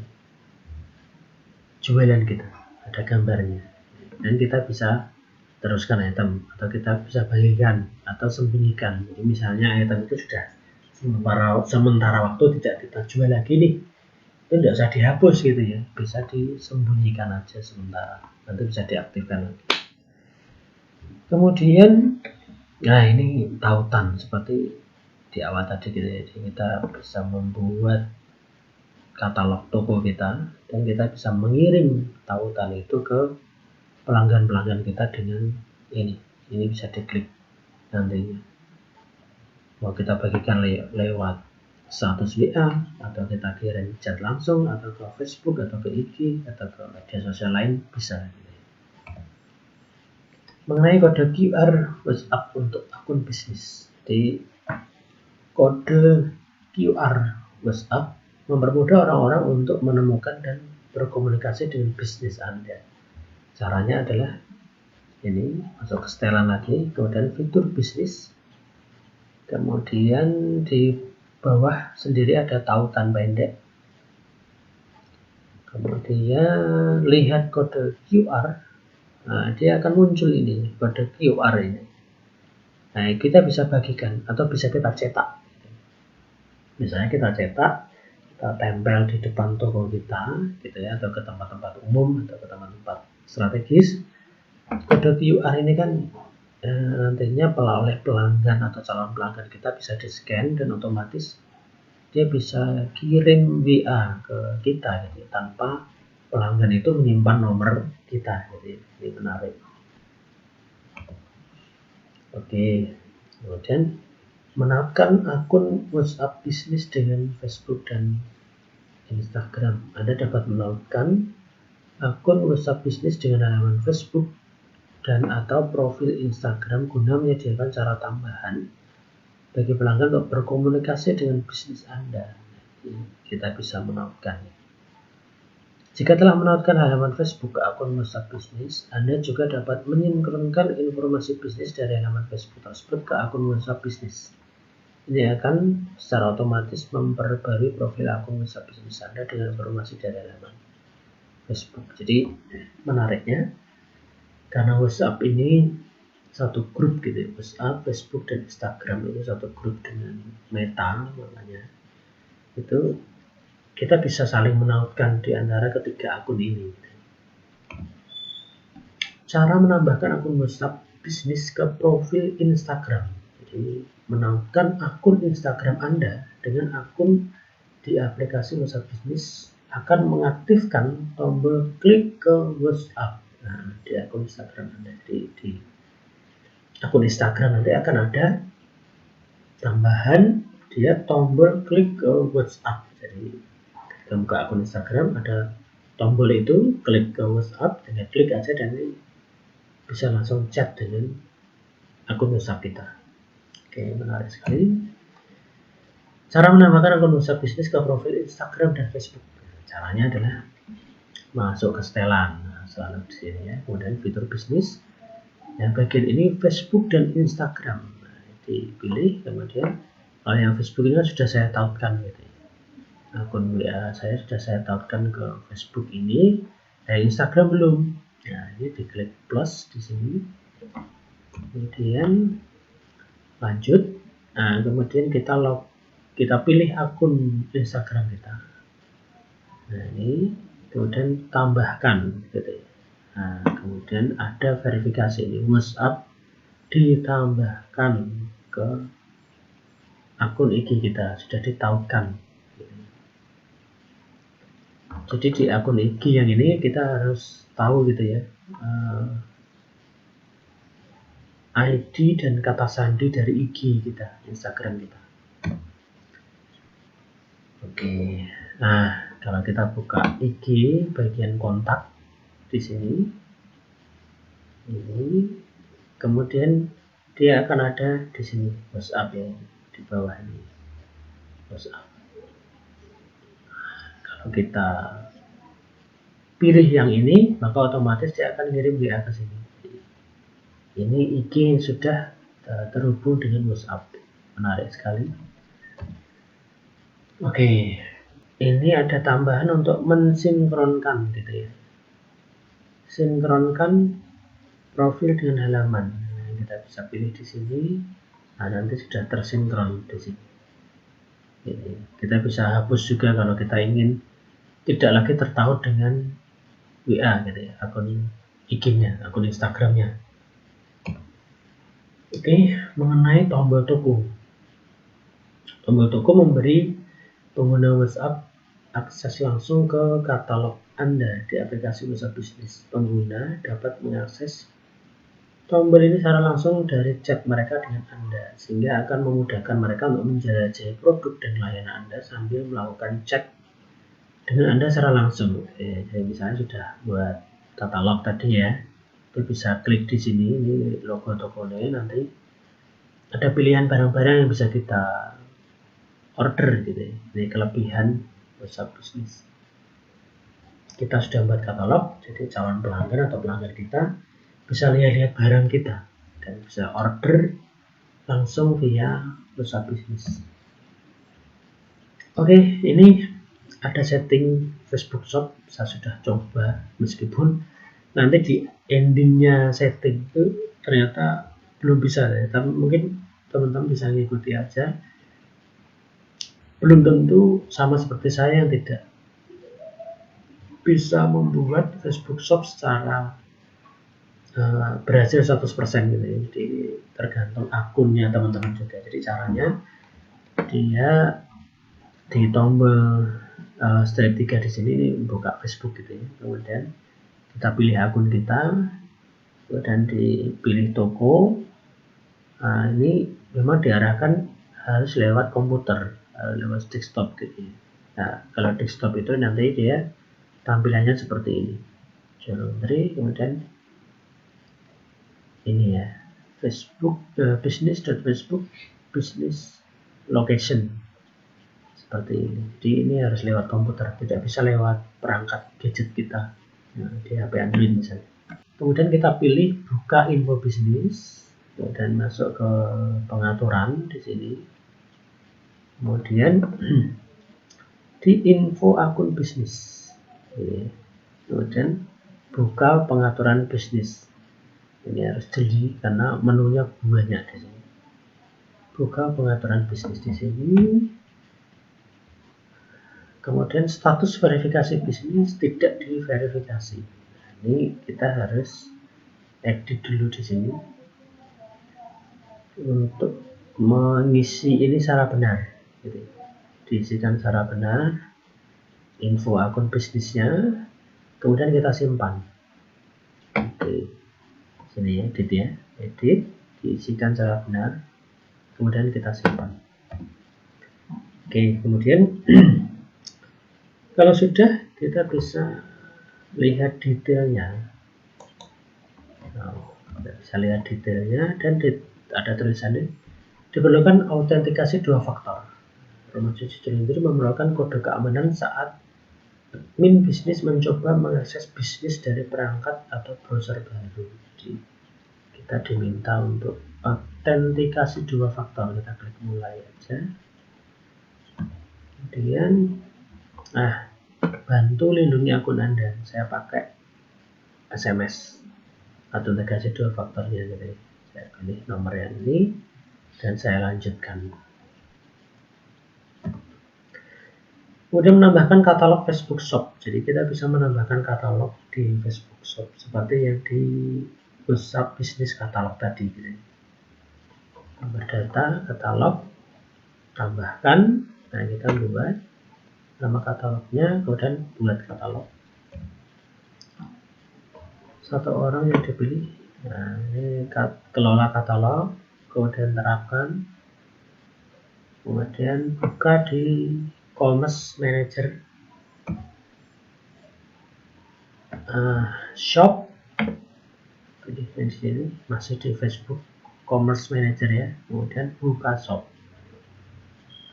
jualan kita, ada gambarnya, dan kita bisa teruskan item atau kita bisa bagikan atau sembunyikan. Jadi misalnya item itu sudah sementara waktu tidak kita jual lagi nih, itu tidak usah dihapus gitu ya, bisa disembunyikan aja sementara, nanti bisa diaktifkan lagi. Kemudian nah ini tautan seperti di awal tadi gitu ya. Jadi kita bisa membuat katalog toko kita dan kita bisa mengirim tautan itu ke pelanggan kita dengan ini bisa diklik nantinya. Mau kita bagikan lewat status WA, atau kita kirim chat langsung, atau ke Facebook, atau ke IG, atau ke media sosial lain, bisa. Mengenai kode QR WhatsApp untuk akun bisnis. Jadi kode QR WhatsApp mempermudah orang-orang untuk menemukan dan berkomunikasi dengan bisnis Anda. Caranya adalah ini, masuk ke setelan lagi, kemudian fitur bisnis. Kemudian di bawah sendiri ada tautan pendek. Kemudian lihat kode QR. Nah, dia akan muncul ini, kode QR ini. Nah, kita bisa bagikan atau bisa kita cetak. Misalnya kita cetak, kita tempel di depan toko kita, gitu ya, atau ke tempat-tempat umum atau ke tempat-tempat strategis. Kode QR ini kan nantinya oleh pelanggan atau calon pelanggan kita bisa di-scan dan otomatis dia bisa kirim WA ke kita gitu, tanpa pelanggan itu menyimpan nomor kita. Jadi ini menarik. Oke, kemudian menautkan akun WhatsApp bisnis dengan Facebook dan Instagram. Anda dapat menautkan akun WhatsApp bisnis dengan halaman Facebook dan atau profil Instagram guna menyediakan cara tambahan bagi pelanggan untuk berkomunikasi dengan bisnis Anda. Jadi, kita bisa menautkan. Jika telah menautkan halaman Facebook ke akun WhatsApp bisnis, Anda juga dapat menyinkronkan informasi bisnis dari halaman Facebook tersebut ke akun WhatsApp bisnis. Ini akan secara otomatis memperbarui profil akun WhatsApp bisnis Anda dengan informasi dari halaman Facebook. Jadi menariknya, karena WhatsApp ini satu grup gitu ya, WhatsApp, Facebook, dan Instagram itu satu grup dengan Meta, makanya itu kita bisa saling menautkan di antara ketiga akun ini. Cara menambahkan akun WhatsApp bisnis ke profil Instagram. Jadi menautkan akun Instagram Anda dengan akun di aplikasi WhatsApp bisnis akan mengaktifkan tombol klik ke WhatsApp. Nah, di akun Instagram Anda, di akun Instagram nanti akan ada tambahan dia tombol klik ke WhatsApp. Jadi kita buka akun Instagram, ada tombol itu, klik ke WhatsApp, tinggal klik aja dan bisa langsung chat dengan akun WhatsApp kita. Oke, menarik sekali. Cara menambahkan akun WhatsApp bisnis ke profil Instagram dan Facebook. Caranya adalah masuk ke setelan, selalu di sini ya. Kemudian fitur bisnis. Yang bagian ini Facebook dan Instagram. Nah, dipilih, kemudian kalau yang Facebook ini sudah saya tautkan gitu. Akun WA saya sudah saya tautkan ke Facebook ini, Instagram belum. Nah, ini diklik plus di sini, kemudian lanjut. Nah, kemudian kita pilih akun Instagram kita. Nah, ini kemudian tambahkan gitu ya. Nah, kemudian ada verifikasi ini, WhatsApp ditambahkan ke akun IG kita, sudah ditautkan. Jadi di akun IG yang ini kita harus tahu gitu ya, ID dan kata sandi dari IG kita, Instagram kita. Oke, nah kalau kita buka IG bagian kontak di sini, ini kemudian dia akan ada di sini WhatsApp ya, di bawah ini WhatsApp. Kalau kita pilih yang ini, maka otomatis dia akan kirim WA ke sini. Ini IG yang sudah terhubung dengan WhatsApp. Menarik sekali. Oke, ini ada tambahan untuk mensinkronkan gitu ya. Sinkronkan profil dengan halaman. Nah, kita bisa pilih di sini. Nah, nanti sudah tersinkron di sini. Kita bisa hapus juga kalau kita ingin tidak lagi tertaut dengan WA gitu ya, akun IG-nya, akun Instagram-nya. Oke, mengenai tombol toko. Tombol toko memberi pengguna WhatsApp akses langsung ke katalog Anda di aplikasi WhatsApp bisnis. Pengguna dapat mengakses tombol ini secara langsung dari chat mereka dengan Anda, sehingga akan memudahkan mereka untuk menjelajahi produk dan layanan Anda sambil melakukan chat dengan Anda secara langsung. Jadi misalnya sudah buat katalog tadi ya, itu bisa klik di sini, ini logo tokonya, nanti ada pilihan barang-barang yang bisa kita order gitu ya. Ini kelebihan WhatsApp bisnis. Kita sudah buat katalog, jadi calon pelanggan atau pelanggan kita bisa lihat-lihat barang kita dan bisa order langsung via WhatsApp bisnis. Oke, ini ada setting Facebook Shop, saya sudah coba, meskipun nanti di endingnya setting itu ternyata belum bisa ya, tapi mungkin teman-teman bisa ngikuti aja. Belum tentu sama seperti saya yang tidak bisa membuat Facebook Shop secara berhasil 100% gitu ya. Jadi tergantung akunnya teman-teman juga. Jadi caranya dia di tombol strip 3 di sini ini buka Facebook gitu ya. Kemudian kita pilih akun kita, kemudian dipilih toko. Nah, ini memang diarahkan harus lewat komputer, lewat desktop gitu ya. Nah, kalau desktop itu nanti dia tampilannya seperti ini. Kemudian ini ya, Facebook business.facebook business location. seperti ini. Jadi ini harus lewat komputer, tidak bisa lewat perangkat gadget kita, di HP Android misalnya. Kemudian kita pilih buka info bisnis dan masuk ke pengaturan di sini. Kemudian di info akun bisnis. Kemudian buka pengaturan bisnis. Ini harus jeli karena menunya banyak di sini. Buka pengaturan bisnis di sini. Kemudian status verifikasi bisnis tidak diverifikasi. Ini kita harus edit dulu di sini untuk mengisi ini secara benar. Gitu. Diisikan secara benar info akun bisnisnya, kemudian kita simpan. Oke. Sini ya, edit, diisikan secara benar, kemudian kita simpan. Oke, kemudian kalau sudah, kita bisa lihat detailnya. Kita bisa lihat detailnya dan ada tulisannya diperlukan autentikasi 2 faktor. Rumah cuci cilindri memerlukan kode keamanan saat admin bisnis mencoba mengakses bisnis dari perangkat atau browser baru. Jadi kita diminta untuk autentikasi 2 faktor. Kita klik mulai aja. Kemudian bantu lindungi akun Anda. Saya pakai SMS autentikasi 2 faktornya. Jadi saya pilih nomor yang ini dan saya lanjutkan. Kemudian menambahkan katalog Facebook Shop. Jadi kita bisa menambahkan katalog di Facebook Shop seperti yang di WhatsApp bisnis katalog tadi. Tambah data, katalog, tambahkan. Nah, kita buat nama katalognya, kemudian buat katalog. Satu orang yang dipilih. Nah, ini kelola katalog, kemudian terapkan, kemudian buka di Commerce Manager, Shop. Di sini masih di Facebook Commerce Manager ya, kemudian buka Shop.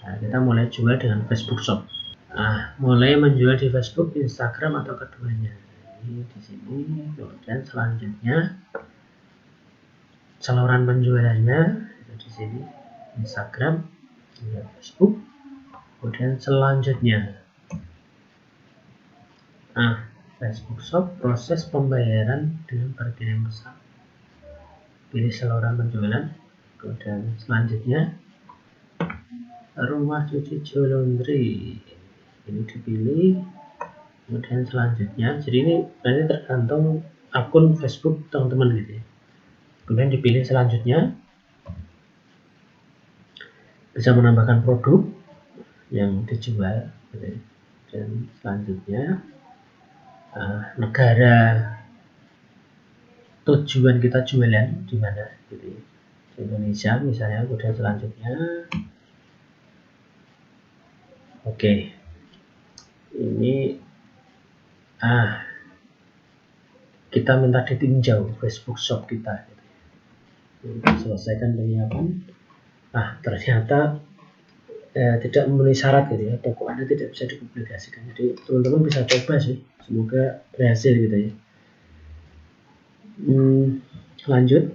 Nah, kita mulai jual dengan Facebook Shop. Mulai menjual di Facebook, Instagram atau keduanya. Ini di sini, kemudian selanjutnya saluran penjualannya di sini Instagram, Facebook, kemudian selanjutnya Facebook Shop, proses pembayaran dengan berkirim pesan, pilih saluran penjualan, kemudian selanjutnya rumah cuci laundry ini dipilih, kemudian selanjutnya, jadi ini nanti tergantung akun Facebook teman-teman gitu ya. Kemudian dipilih selanjutnya, bisa menambahkan produk yang dijual gitu ya. Dan selanjutnya negara tujuan kita jualan di mana gitu ya. Di Indonesia misalnya. Kemudian selanjutnya ini kita minta ditinjau Facebook Shop kita gitu. Kita selesaikan penyiapan. Ternyata tidak memenuhi syarat gitu ya, toko Anda tidak bisa dipublikasikan. Jadi teman-teman bisa coba sih, semoga berhasil gitu ya. Lanjut,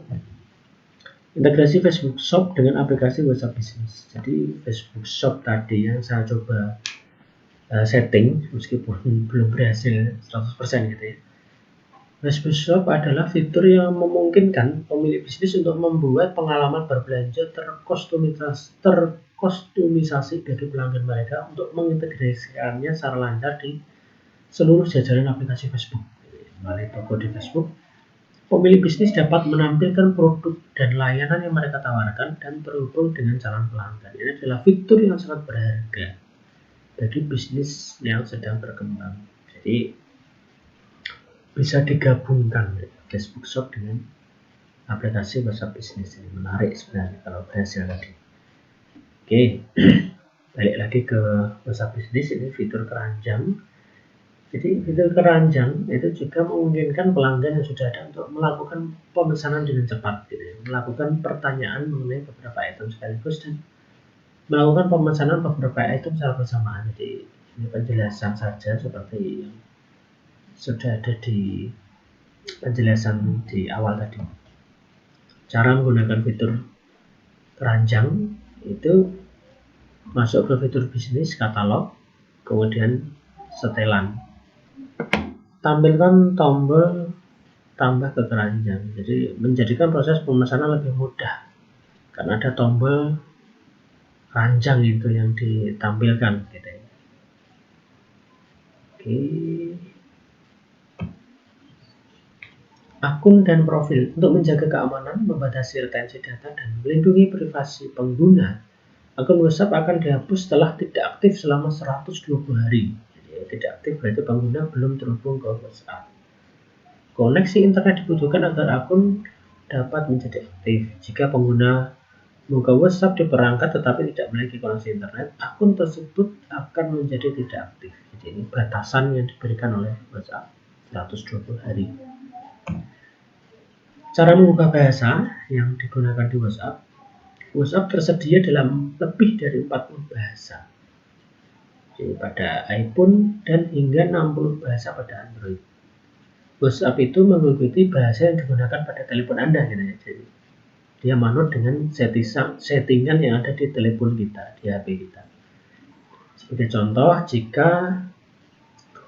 integrasi Facebook Shop dengan aplikasi WhatsApp Business. Jadi Facebook Shop tadi yang saya coba setting, meskipun belum berhasil 100% gitu ya. Facebook Shop adalah fitur yang memungkinkan pemilik bisnis untuk membuat pengalaman berbelanja terkustomisasi bagi pelanggan mereka untuk mengintegrasikannya secara lancar di seluruh jajaran aplikasi Facebook. Melalui toko di Facebook, pemilik bisnis dapat menampilkan produk dan layanan yang mereka tawarkan dan terhubung dengan calon pelanggan. Ini adalah fitur yang sangat berharga bagi bisnis yang sedang berkembang. Jadi bisa digabungkan Facebook Shop dengan aplikasi WhatsApp Business. Ini menarik sebenarnya kalau berhasil tadi. Balik lagi ke WhatsApp Business. Ini fitur keranjang. Jadi fitur keranjang itu juga memungkinkan pelanggan yang sudah ada untuk melakukan pemesanan dengan cepat gitu ya. Melakukan pertanyaan mengenai beberapa item sekaligus dan melakukan pemesanan beberapa item secara bersamaan. Jadi ini penjelasan saja seperti yang sudah ada di penjelasan di awal tadi. Cara menggunakan fitur keranjang itu masuk ke fitur bisnis, katalog, kemudian setelan. Tampilkan tombol tambah ke keranjang. Jadi menjadikan proses pemesanan lebih mudah karena ada tombol keranjang itu yang ditampilkan gitu ya. Oke. Akun dan profil untuk menjaga keamanan, membatasi retensi data, dan melindungi privasi pengguna. Akun WhatsApp akan dihapus setelah tidak aktif selama 120 hari. Jadi tidak aktif berarti pengguna belum terhubung ke WhatsApp. Koneksi internet dibutuhkan agar akun dapat menjadi aktif. Jika pengguna membuka WhatsApp di perangkat tetapi tidak memiliki koneksi internet, akun tersebut akan menjadi tidak aktif. Jadi ini batasan yang diberikan oleh WhatsApp 120 hari. Cara mengubah bahasa yang digunakan di WhatsApp. WhatsApp tersedia dalam lebih dari 40 bahasa. Jadi pada iPhone dan hingga 60 bahasa pada Android. WhatsApp itu mengikuti bahasa yang digunakan pada telepon Anda gitu ya. Jadi dia manut dengan settingan yang ada di telepon kita, di HP kita. Sebagai contoh, jika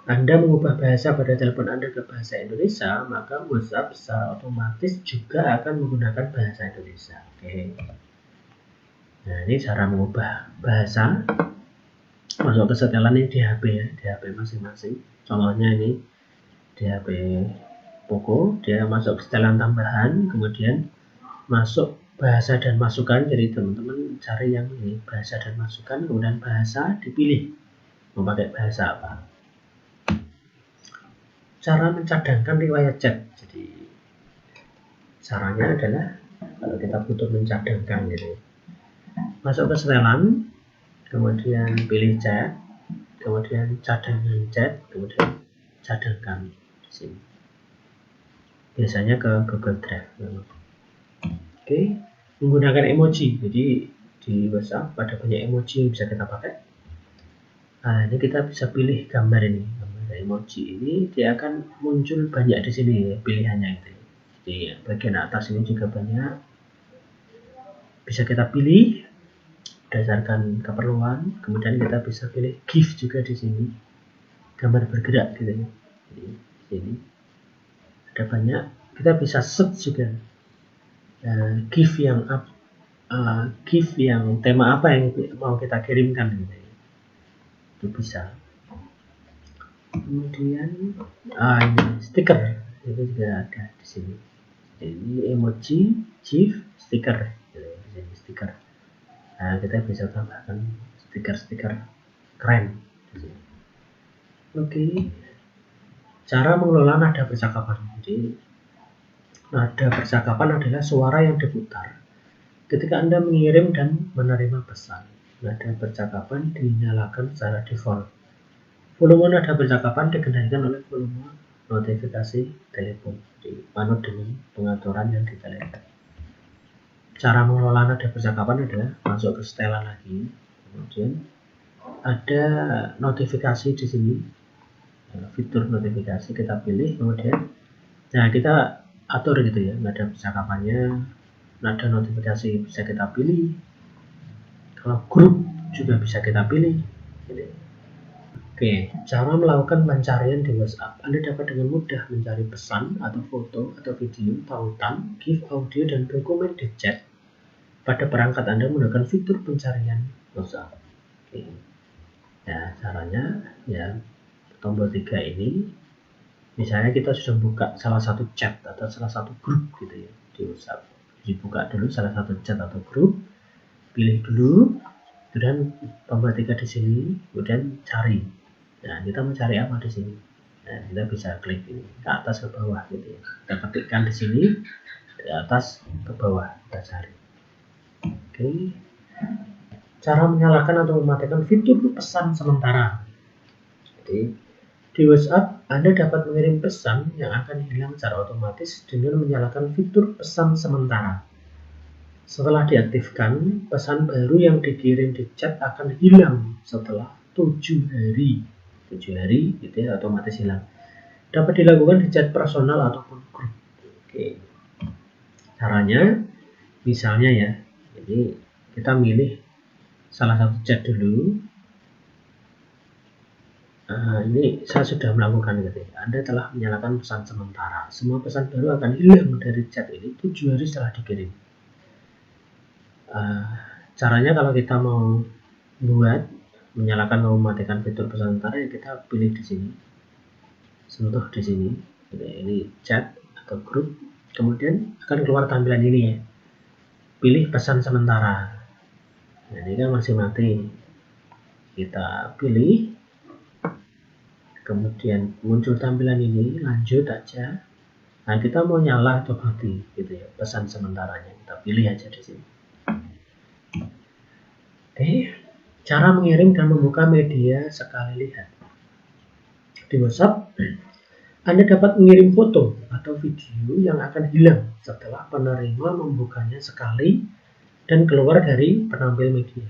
Anda mengubah bahasa pada telepon Anda ke bahasa Indonesia, maka WhatsApp secara otomatis juga akan menggunakan bahasa Indonesia. Oke. Nah, ini cara mengubah bahasa masuk ke setelan ini di HP ya, di HP masing-masing. Contohnya ini di HP Poco, dia masuk setelan tambahan, kemudian masuk bahasa dan masukan. Jadi teman-teman cari yang ini bahasa dan masukan, kemudian bahasa dipilih mau pakai bahasa apa. Cara mencadangkan riwayat chat. Jadi caranya adalah kalau kita butuh mencadangkan gitu, masuk ke setelan, kemudian pilih chat, kemudian cadangkan chat, kemudian cadangkan di sini. Biasanya ke Google Drive. Oke, menggunakan emoji. Jadi di WhatsApp ada banyak emoji yang bisa kita pakai. Nah, ini kita bisa pilih gambar ini. Emoji ini dia akan muncul banyak di sini ya, pilihannya itu. Di bagian atas ini juga banyak, bisa kita pilih berdasarkan keperluan. Kemudian kita bisa pilih GIF juga di sini, gambar bergerak gitu ya. Jadi di sini ada banyak, kita bisa search juga GIF yang GIF yang tema apa yang mau kita kirimkan gitu ya. Itu bisa. Kemudian ini stiker itu juga ada di sini. Ini emoji, GIF, stiker. Ini stiker. Nah, kita bisa tambahkan stiker-stiker keren. Oke. Cara mengelola nada percakapan. Jadi nada percakapan adalah suara yang diputar ketika Anda mengirim dan menerima pesan. Nada percakapan dinyalakan secara default. Volume nada percakapan dikendalikan oleh volume notifikasi telepon, dimanut dengan pengaturan yang di telepon. Cara mengelola nada percakapan adalah masuk ke setelan lagi, kemudian ada notifikasi di sini, fitur notifikasi kita pilih, kemudian nah kita atur gitu ya, nada percakapannya, nada notifikasi bisa kita pilih, kalau grup juga bisa kita pilih gitu. Oke, cara melakukan pencarian di WhatsApp. Anda dapat dengan mudah mencari pesan atau foto atau video, tautan, GIF, audio, dan dokumen di chat pada perangkat Anda menggunakan fitur pencarian WhatsApp. Oke. Ya, caranya ya tombol 3 ini. Misalnya kita sudah buka salah satu chat atau salah satu grup gitu ya di WhatsApp. Dibuka dulu salah satu chat atau grup, pilih dulu, kemudian tombol 3 di sini, kemudian cari. Nah, kita mencari apa di sini? Nah, kita bisa klik ini ke atas ke bawah gitu ya. Kita ketikkan di sini, dari atas ke bawah kita cari. Oke. Cara menyalakan atau mematikan fitur pesan sementara. Jadi di WhatsApp Anda dapat mengirim pesan yang akan hilang secara otomatis dengan menyalakan fitur pesan sementara. Setelah diaktifkan, pesan baru yang dikirim di chat akan hilang setelah 7 hari. 7 hari gitu ya, otomatis hilang. Dapat dilakukan di chat personal ataupun grup. Oke. Caranya, misalnya ya, jadi kita milih salah satu chat dulu. Ini saya sudah melakukan gitu ya. Anda telah menyalakan pesan sementara. Semua pesan baru akan hilang dari chat ini 7 hari setelah dikirim. Caranya kalau kita mau menyalakan atau mematikan fitur pesan sementara, ya kita pilih di sini, sentuh di sini. Ini chat atau grup. Kemudian akan keluar tampilan ini ya. Pilih pesan sementara. Nah, ini kan masih mati. Kita pilih. Kemudian muncul tampilan ini, lanjut aja. Nah, kita mau nyala atau mati gitu ya, pesan sementaranya. Kita pilih aja di sini. Oke, cara mengirim dan membuka media sekali lihat. Di WhatsApp, Anda dapat mengirim foto atau video yang akan hilang setelah penerima membukanya sekali dan keluar dari penampil media.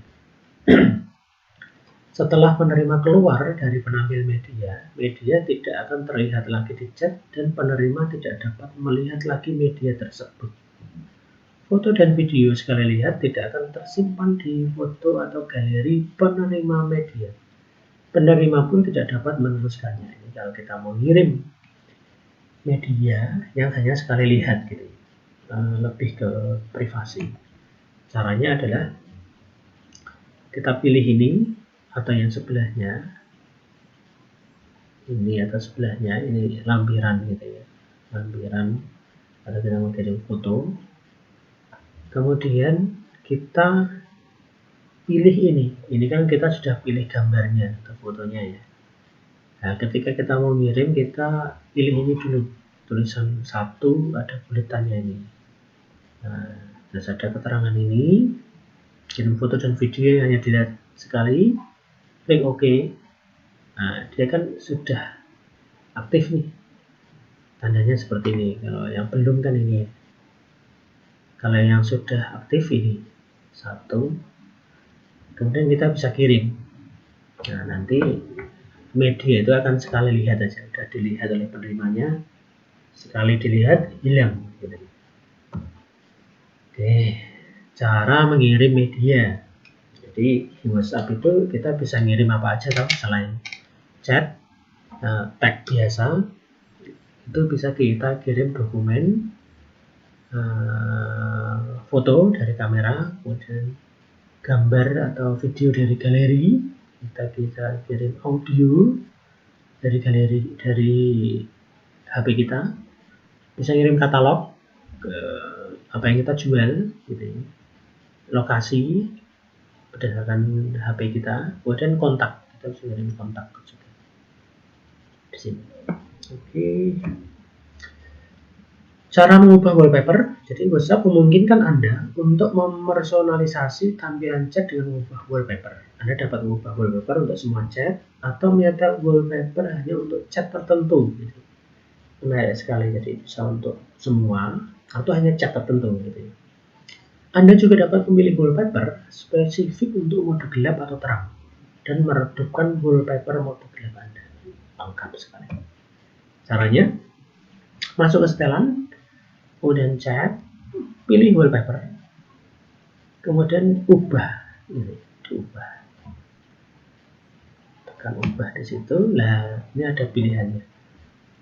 Setelah penerima keluar dari penampil media, media tidak akan terlihat lagi di chat dan penerima tidak dapat melihat lagi media tersebut. Foto dan video sekali lihat tidak akan tersimpan di foto atau galeri penerima media. Penerima pun tidak dapat meneruskannya. Ini kalau kita mau ngirim media yang hanya sekali lihat gitu, lebih ke privasi. Caranya adalah kita pilih ini atau yang sebelahnya, ini atau sebelahnya, ini lampiran gitu ya, lampiran. Kalau kita mau kirim foto, kemudian kita pilih ini kan kita sudah pilih gambarnya atau fotonya ya. Nah, ketika kita mau ngirim, kita pilih ini dulu, tulisan 1, ada buletannya ini. Nah, terus ada keterangan ini, kirim foto dan video yang hanya dilihat sekali, klik OK. Nah, dia kan sudah aktif nih, tandanya seperti ini. Kalau yang belum kan ini. Kalau yang sudah aktif ini 1, kemudian kita bisa kirim. Nah, nanti media itu akan sekali lihat aja, sudah dilihat oleh penerimanya, sekali dilihat hilang gitu. Oke, cara mengirim media. Jadi di WhatsApp itu kita bisa ngirim apa aja tau, selain chat, tag biasa, itu bisa kita kirim dokumen, foto dari kamera, kemudian gambar atau video dari galeri, kita bisa kirim audio dari galeri, dari HP kita, bisa kirim katalog, apa yang kita jual gitu ya, lokasi berdasarkan HP kita, kemudian kontak, kita bisa kirim kontak juga di sini. Oke. Cara mengubah wallpaper. Jadi WhatsApp memungkinkan Anda untuk memersonalisasi tampilan chat dengan mengubah wallpaper. Anda dapat mengubah wallpaper untuk semua chat atau menyetel wallpaper hanya untuk chat tertentu. Gitu. Menarik sekali, jadi bisa untuk semua atau hanya chat tertentu. Gitu. Anda juga dapat memilih wallpaper spesifik untuk mode gelap atau terang dan meredupkan wallpaper mode gelap Anda. Lengkap sekali. Caranya, masuk ke setelan, kemudian chat, pilih wallpaper, kemudian ubah, ini diubah, tekan ubah di situ. Nah, ini ada pilihannya.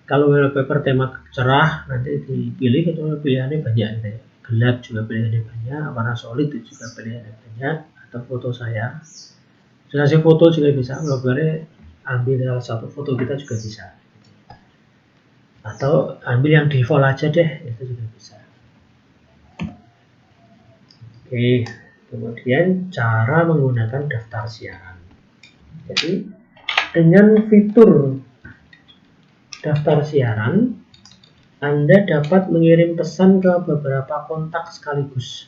Kalau wallpaper tema cerah, nanti dipilih, itu pilihannya banyak gitu ya. Gelap juga pilihannya banyak, warna solid itu juga pilihannya banyak, atau foto saya. Durasi foto juga bisa, wallpaper ambil salah satu foto kita juga bisa. Atau ambil yang default aja deh, itu juga bisa. Oke, kemudian cara menggunakan daftar siaran. Jadi dengan fitur daftar siaran, Anda dapat mengirim pesan ke beberapa kontak sekaligus.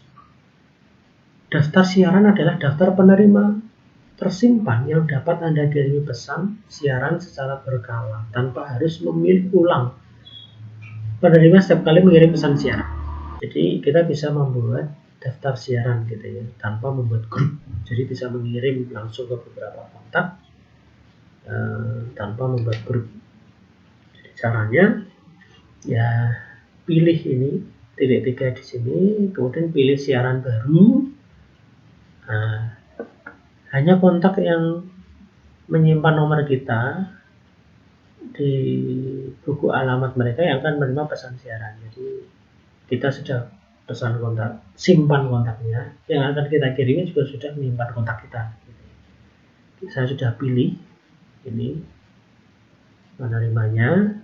Daftar siaran adalah daftar penerima tersimpan yang dapat Anda kirimi pesan siaran secara berkala tanpa harus memilih ulang penerima setiap kali mengirim pesan siaran. Jadi kita bisa membuat daftar siaran gitu ya, tanpa membuat grup. Jadi bisa mengirim langsung ke beberapa kontak tanpa membuat grup. Jadi caranya ya pilih ini titik 3 di sini, kemudian pilih siaran baru. Nah, hanya kontak yang menyimpan nomor kita di buku alamat mereka yang akan menerima pesan siaran. Jadi kita sudah pesan kontak, simpan kontaknya, yang akan kita kirimnya juga sudah menyimpan kontak kita. Saya sudah pilih ini penerimanya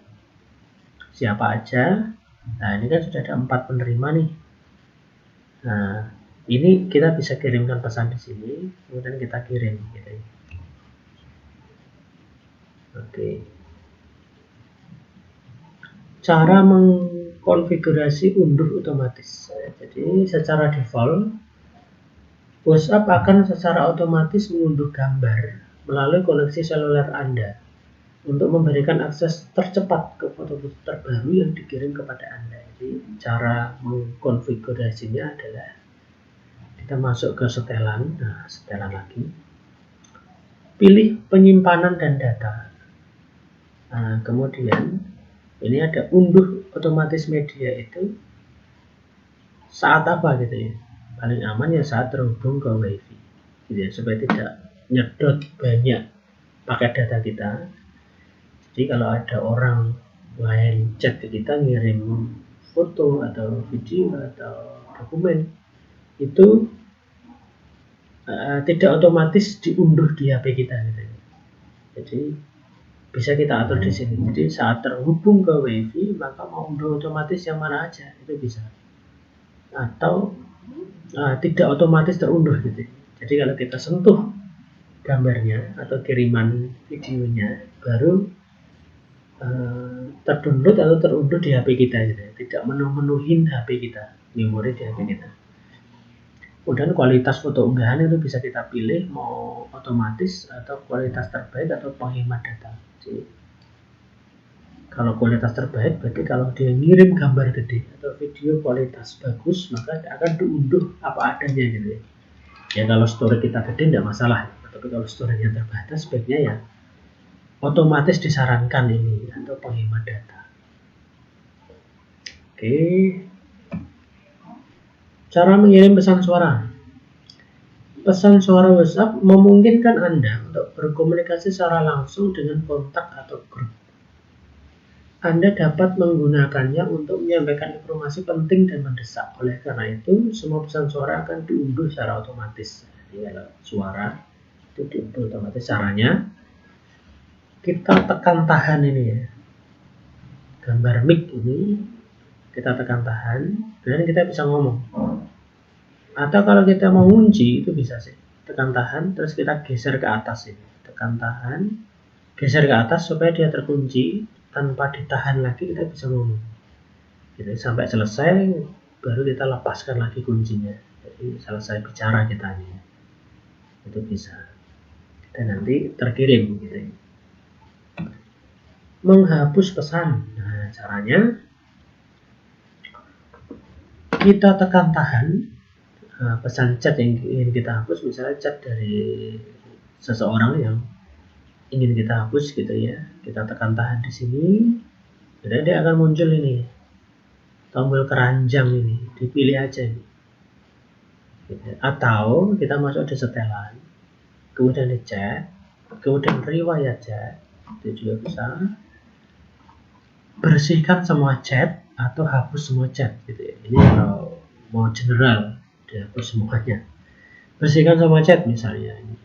siapa aja. Nah, ini kan sudah ada 4 penerima nih. Nah, ini kita bisa kirimkan pesan di sini, kemudian kita kirim gitu. Oke. Cara mengkonfigurasi unduh otomatis. Jadi secara default WhatsApp akan secara otomatis mengunduh gambar melalui koneksi seluler Anda untuk memberikan akses tercepat ke foto-foto terbaru yang dikirim kepada Anda. Jadi cara mengkonfigurasinya adalah kita masuk ke setelan, nah setelan lagi, pilih penyimpanan dan data. Nah, kemudian ini ada unduh otomatis media itu saat apa gitu ya. Paling aman ya saat terhubung ke WiFi gitu ya, supaya tidak nyedot banyak paket data kita. Jadi kalau ada orang lain chat ke kita, ngirim foto atau video atau dokumen, itu tidak otomatis diunduh di HP kita gitu ya. Jadi bisa kita atur di sini. Jadi saat terhubung ke WiFi, maka mau unduh otomatis yang mana aja itu bisa. Atau tidak otomatis terunduh gitu. Jadi kalau kita sentuh gambarnya atau kiriman videonya, baru terdownload atau terunduh di HP kita gitu. Tidak menuhin HP kita, memori di HP kita. Kemudian kualitas foto unggahan itu bisa kita pilih mau otomatis atau kualitas terbaik atau penghemat data. Jadi, kalau kualitas terbaik berarti kalau dia ngirim gambar gede atau video kualitas bagus, maka akan diunduh apa adanya gitu ya. Ya kalau storage kita gede tidak masalah, tapi kalau storage-nya terbatas sebaiknya ya otomatis disarankan ini atau penghemat data. Oke. Cara mengirim pesan suara. Pesan suara WhatsApp memungkinkan Anda untuk berkomunikasi secara langsung dengan kontak atau grup. Anda dapat menggunakannya untuk menyampaikan informasi penting dan mendesak. Oleh karena itu, semua pesan suara akan diunduh secara otomatis. Jadi kalau suara itu diunduh otomatis. Caranya, kita tekan tahan ini ya. Gambar mic ini, kita tekan tahan, dan kita bisa ngomong. Atau kalau kita mau ngunci, itu bisa sih. Tekan tahan, terus kita geser ke atas ini. Tekan tahan, geser ke atas supaya dia terkunci. Tanpa ditahan lagi kita bisa ngomong. Jadi sampai selesai baru kita lepaskan lagi kuncinya. Jadi selesai bicara kita ini. Itu bisa. Dan nanti terkirim gitu. Menghapus pesan. Nah, caranya kita tekan tahan pesan chat yang ingin kita hapus, misalnya chat dari seseorang yang ingin kita hapus gitu ya, kita tekan tahan di sini, dan dia akan muncul ini tombol keranjang ini, dipilih aja ini. Atau kita masuk di setelan, kemudian di chat, kemudian riwayat chat, itu juga bisa. Bersihkan semua chat atau hapus semua chat gitu ya. Ini kalau mau general dihapus semuanya. Bersihkan semua chat misalnya ini.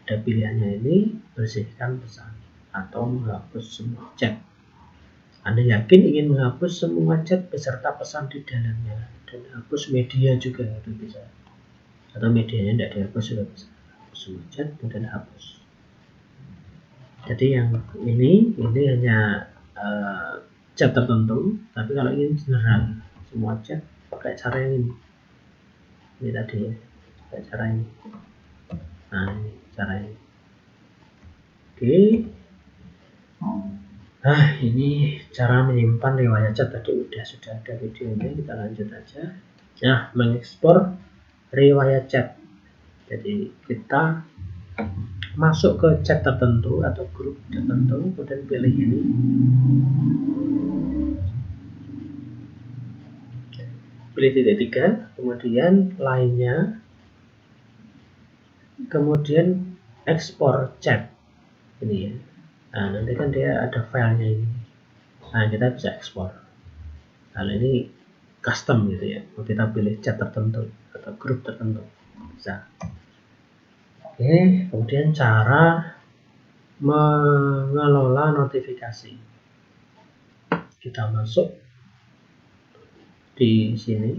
Ada pilihannya ini, bersihkan pesan atau menghapus semua chat. Anda yakin ingin menghapus semua chat beserta pesan di dalamnya dan hapus media juga itu bisa. Atau medianya tidak dihapus juga bisa. Hapus semua chat kemudian hapus. Jadi yang ini hanya chat tertentu, tapi kalau ingin general semua chat pakai cara yang ini tadi ya, pakai cara ini. Nah, ini caranya. Oke. Nah, ini cara menyimpan riwayat chat tadi sudah ada videonya, kita lanjut aja. Nah, mengekspor riwayat chat. Jadi kita masuk ke chat tertentu atau grup tertentu, kemudian pilih ini, pilih titik 3, kemudian lainnya, kemudian ekspor chat ini ya. Nah, nanti kan dia ada filenya ini. Nah, kita bisa ekspor. Kalau ini custom gitu ya, kita pilih chat tertentu atau grup tertentu bisa. Oke, kemudian cara mengelola notifikasi. Kita masuk di sini,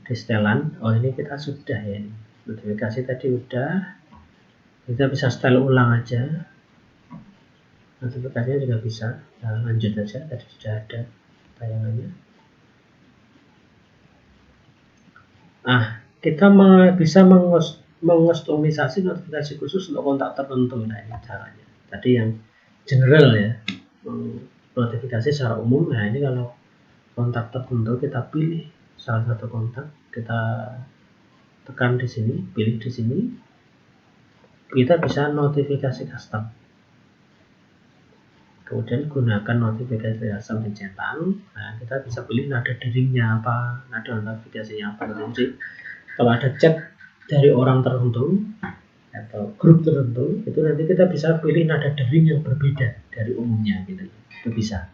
di setelan. Oh, ini kita sudah ya, notifikasi tadi udah. Kita bisa setel ulang aja. Notifikasinya juga bisa. Nah, lanjut aja, tadi sudah ada tayangannya. Kita bisa mengustomisasi notifikasi khusus untuk kontak tertentu. Nah, ini caranya. Tadi yang general ya, notifikasi secara umum. Nah, ini kalau kontak tertentu kita pilih salah satu kontak, kita tekan di sini, pilih di sini, kita bisa notifikasi custom. Kemudian gunakan notifikasi custom di chatan. Nah, kita bisa pilih nada deringnya apa, nada notifikasinya apa. Jadi kalau ada chat dari orang tertentu atau grup tertentu, itu nanti kita bisa pilih nada dering yang berbeda dari umumnya gitu. Itu bisa.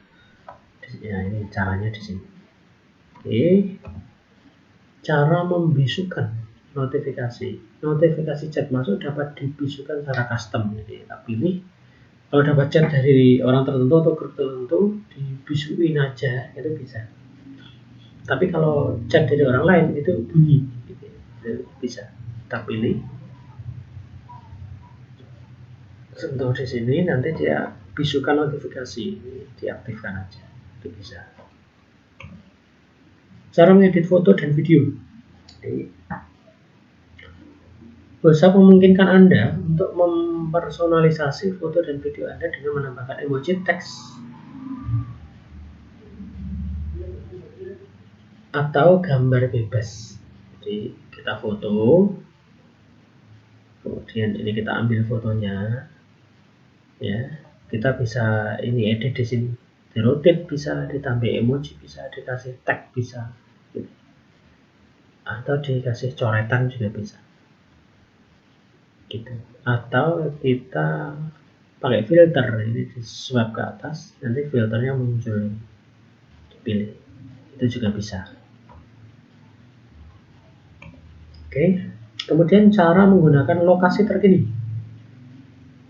Ya, ini caranya di sini. Oke. Cara membisukan notifikasi. Notifikasi chat masuk dapat dibisukan secara custom. Jadi kita pilih. Kalau dapat chat dari orang tertentu atau grup tertentu, dibisuin aja, itu bisa. Tapi kalau chat dari orang lain itu bunyi, gitu. Itu bisa. Kita pilih. Sentuh di sini, nanti dia bisukan notifikasi, diaktifkan aja, itu bisa. Cara mengedit foto dan video. WhatsApp memungkinkan Anda untuk mempersonalisasi foto dan video Anda dengan menambahkan emoji teks atau gambar bebas. Jadi kita foto, kemudian ini kita ambil fotonya, ya. Kita bisa ini edit di sini. Di-rotate bisa, ditambah emoji bisa, dikasih tag bisa, gitu. Atau dikasih coretan juga bisa, gitu. Atau kita pakai filter, ini di swipe ke atas, nanti filternya muncul, dipilih, itu juga bisa. Oke, kemudian cara menggunakan lokasi terkini.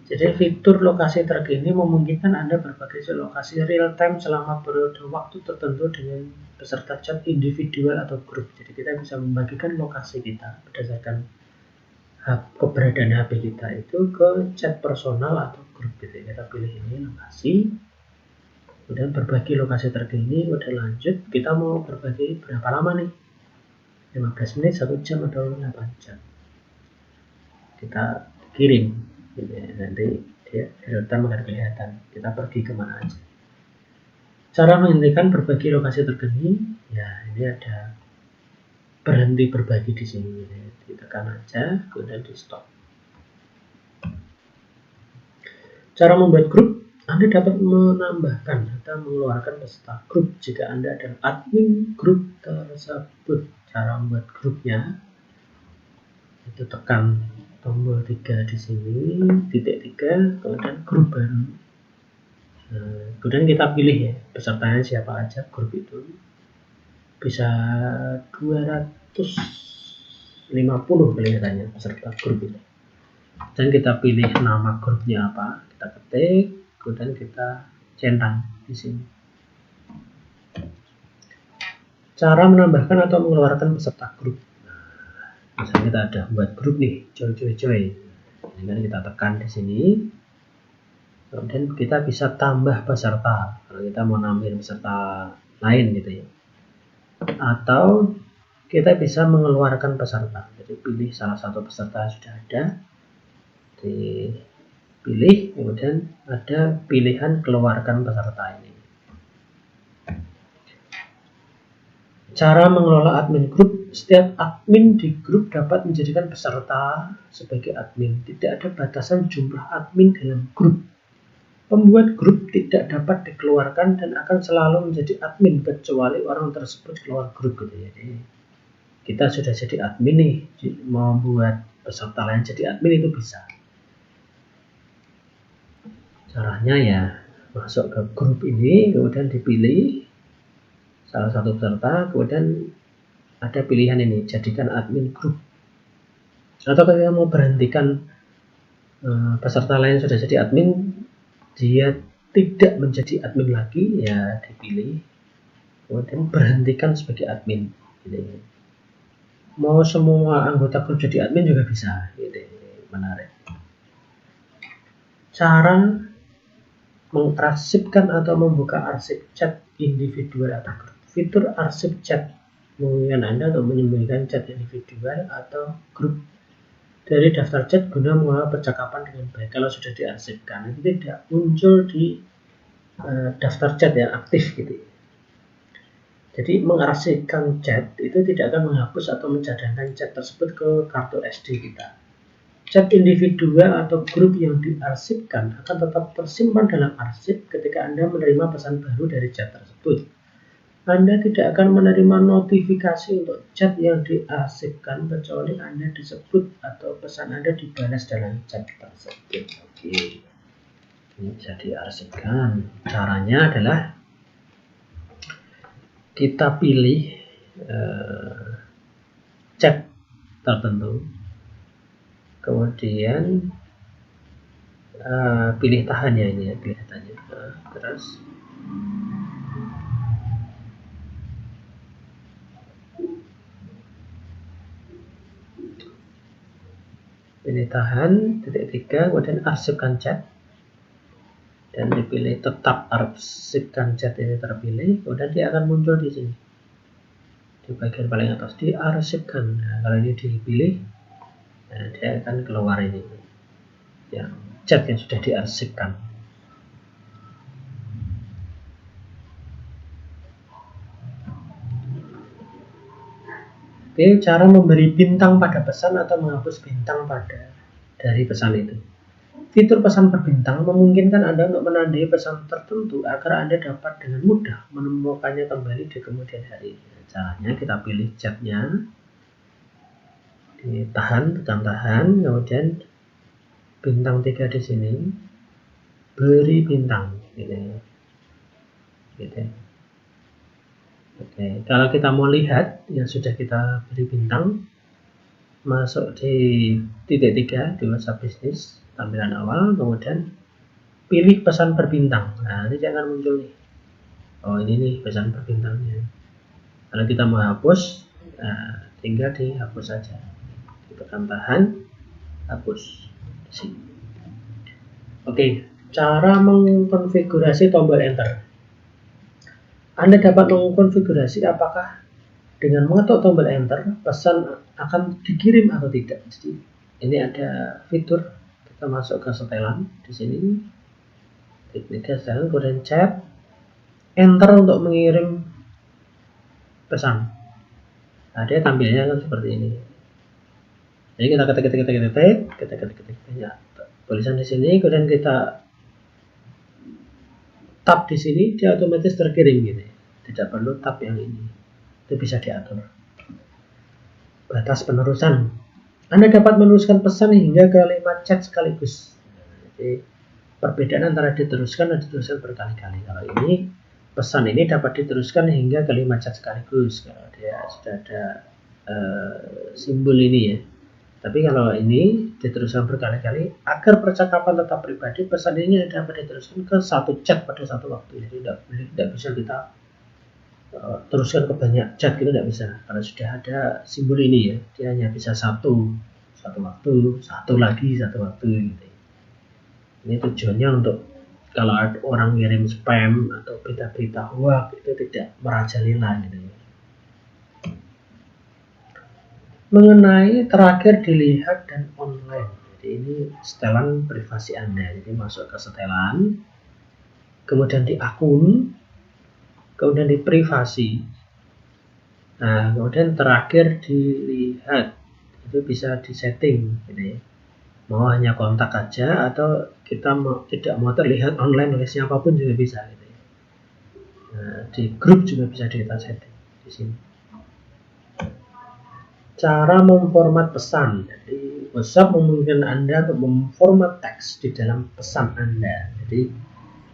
Jadi fitur lokasi terkini memungkinkan Anda berbagai lokasi real time selama periode waktu tertentu dengan peserta chat individual atau grup. Jadi kita bisa membagikan lokasi kita berdasarkan keberadaan HP kita itu ke chat personal atau grup gitu. Kita pilih ini lokasi, kemudian berbagi lokasi terkini, udah lanjut, kita mau berbagi berapa lama nih? 15 menit, 1 jam, atau 8 jam. Kita kirim. Gitu ya, nanti dia real-time akan kelihatan kita pergi kemana aja. Cara menghentikan berbagi lokasi terkini, ya ini ada berhenti berbagi di sini, gitu ya. Ditekan aja, kemudian di stop. Cara membuat grup, Anda dapat menambahkan atau mengeluarkan peserta grup jika Anda adalah admin grup tersebut. Cara membuat grupnya, itu tekan tombol 3 di sini, titik 3, kemudian grup baru. Nah, kemudian kita pilih ya pesertanya siapa aja, grup itu bisa 250 kelihatannya peserta grup itu. Dan kita pilih nama grupnya apa, kita ketik, kemudian kita centang di sini. Cara menambahkan atau mengeluarkan peserta grup. Misalnya kita ada buat grup nih, join. Ini kan kita tekan di sini. Kemudian kita bisa tambah peserta kalau kita mau nambahin peserta lain gitu ya. Atau kita bisa mengeluarkan peserta. Jadi pilih salah satu peserta yang sudah ada, dipilih, kemudian ada pilihan keluarkan peserta ini. Cara mengelola admin grup. Setiap admin di grup dapat menjadikan peserta sebagai admin. Tidak ada batasan jumlah admin dalam grup. Pembuat grup tidak dapat dikeluarkan dan akan selalu menjadi admin kecuali orang tersebut keluar grup gitu ya. Jadi kita sudah jadi admin nih, mau buat peserta lain jadi admin itu bisa. Caranya ya masuk ke grup ini, kemudian dipilih salah satu peserta, kemudian ada pilihan ini, jadikan admin grup. Atau kalau mau berhentikan peserta lain sudah jadi admin, dia tidak menjadi admin lagi, ya dipilih, kemudian berhentikan sebagai admin. Gitu. Mau semua anggota grup jadi admin juga bisa. Gitu. Menarik. Cara mengarsipkan atau membuka arsip chat individual atau grup. Fitur arsip chat memungkinkan Anda untuk menyembunyikan chat individual atau grup dari daftar chat guna mengelola percakapan dengan baik. Kalau sudah diarsipkan, itu tidak muncul di daftar chat yang aktif gitu. Jadi mengarsipkan chat itu tidak akan menghapus atau mencadangkan chat tersebut ke kartu SD kita. Chat individual atau grup yang diarsipkan akan tetap tersimpan dalam arsip ketika Anda menerima pesan baru dari chat tersebut. Anda tidak akan menerima notifikasi untuk chat yang diarsipkan kecuali Anda disebut atau pesan Anda dibalas dalam chat tersebut. Oke, ini bisa diarsipkan. Caranya adalah kita pilih chat tertentu, kemudian pilih tahannya ini ya, pilih tahannya. Terus pilih tahan, titik 3, kemudian arsipkan chat, dan dipilih tetap arsipkan chat ini terpilih, kemudian dia akan muncul di sini di bagian paling atas, diarsipkan. Nah, kalau ini dipilih, nah, dia akan keluar ini ya, chat yang sudah diarsipkan. Oke, cara memberi bintang pada pesan atau menghapus bintang pada dari pesan itu. Fitur pesan berbintang memungkinkan Anda untuk menandai pesan tertentu agar Anda dapat dengan mudah menemukannya kembali di kemudian hari. Caranya kita pilih chatnya, ditahan, tekan tahan, kemudian bintang 3 di sini, beri bintang, gitu. Oke, kalau kita mau lihat yang sudah kita beri bintang, masuk di titik 3 di WhatsApp Business, tampilan awal, kemudian pilih pesan berbintang. Nah, ini akan muncul nih. Oh, ini nih pesan berbintangnya. Kalau kita mau hapus, nah, tinggal dihapus saja. Tekan tahan, hapus. Sini. Oke, cara mengkonfigurasi tombol enter. Anda dapat mengkonfigurasi apakah dengan mengetuk tombol enter pesan akan dikirim atau tidak. Jadi ini ada fitur, kita masuk ke setelan di sini, klik setelan, kemudian chat, enter untuk mengirim pesan. Nah, dia tampilnya kan seperti ini. Jadi kita ketik ya, tulisan di sini, kemudian kita tab di sini, dia otomatis terkirim gitu. Tidak perlu tab yang ini. Itu bisa diatur. Batas penerusan. Anda dapat meneruskan pesan hingga ke 5 chat sekaligus. Jadi perbedaan antara diteruskan dan diteruskan berkali-kali. Kalau ini pesan ini dapat diteruskan hingga ke 5 chat sekaligus. Kalau dia sudah ada simbol ini ya. Tapi kalau ini diteruskan berkali-kali agar percakapan tetap pribadi, pesan ini dapat diteruskan ke satu chat pada satu waktu. Jadi tidak bisa kita teruskan ke banyak chat, gitu tidak bisa. Karena sudah ada simbol ini ya, dia hanya bisa satu waktu, satu waktu gitu. Ini tujuannya untuk kalau ada orang ngirim spam atau berita-berita hoax itu tidak merajalela gitu ya. Mengenai terakhir dilihat dan online. Jadi ini setelan privasi Anda. Jadi masuk ke setelan, kemudian di akun, kemudian di privasi. Nah, kemudian terakhir dilihat, itu bisa disetting gitu ya. Mau hanya kontak aja atau kita tidak mau terlihat online oleh siapapun juga bisa gitu ya. Nah, di grup juga bisa kita setting di sini. Cara memformat pesan. Jadi WhatsApp memungkinkan Anda untuk memformat teks di dalam pesan Anda. Jadi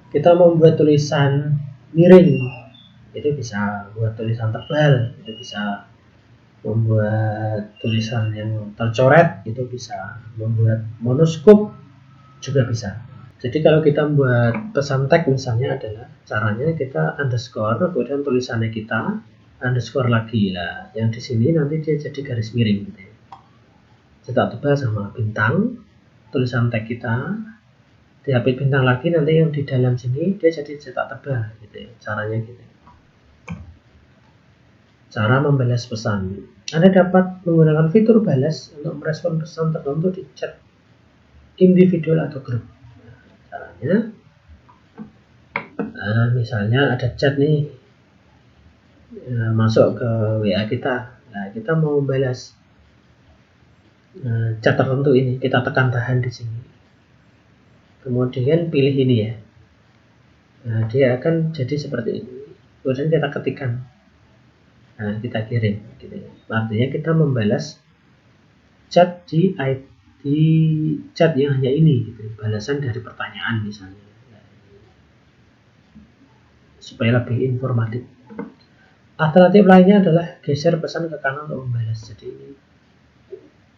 kita membuat tulisan miring, itu bisa buat tulisan tebal, itu bisa membuat tulisan yang tercoret, itu bisa membuat monoskop juga bisa. Jadi kalau kita buat pesan teks misalnya adalah caranya kita underscore, kemudian tulisannya kita underscore lagi lah. Yang di sini nanti dia jadi garis miring gitu ya. Cetak tebal sama bintang, tulisan teks kita dihapus bintang lagi, nanti yang di dalam sini dia jadi cetak tebal gitu ya. Caranya gitu. Cara membalas pesan. Anda dapat menggunakan fitur balas untuk merespon pesan tertentu di chat individual atau grup. Caranya, misalnya ada chat nih, masuk ke WA kita. Nah, kita mau balas chat tertentu ini, kita tekan tahan di sini. Kemudian pilih ini ya. Nah, dia akan jadi seperti ini. Kemudian kita ketikkan. Nah, kita kirim. Gitu. Artinya kita membalas chat di chat yang hanya ini, gitu. Balasan dari pertanyaan misalnya. Supaya lebih informatif. Alternatif lainnya adalah geser pesan ke kanan untuk membalas. Jadi ini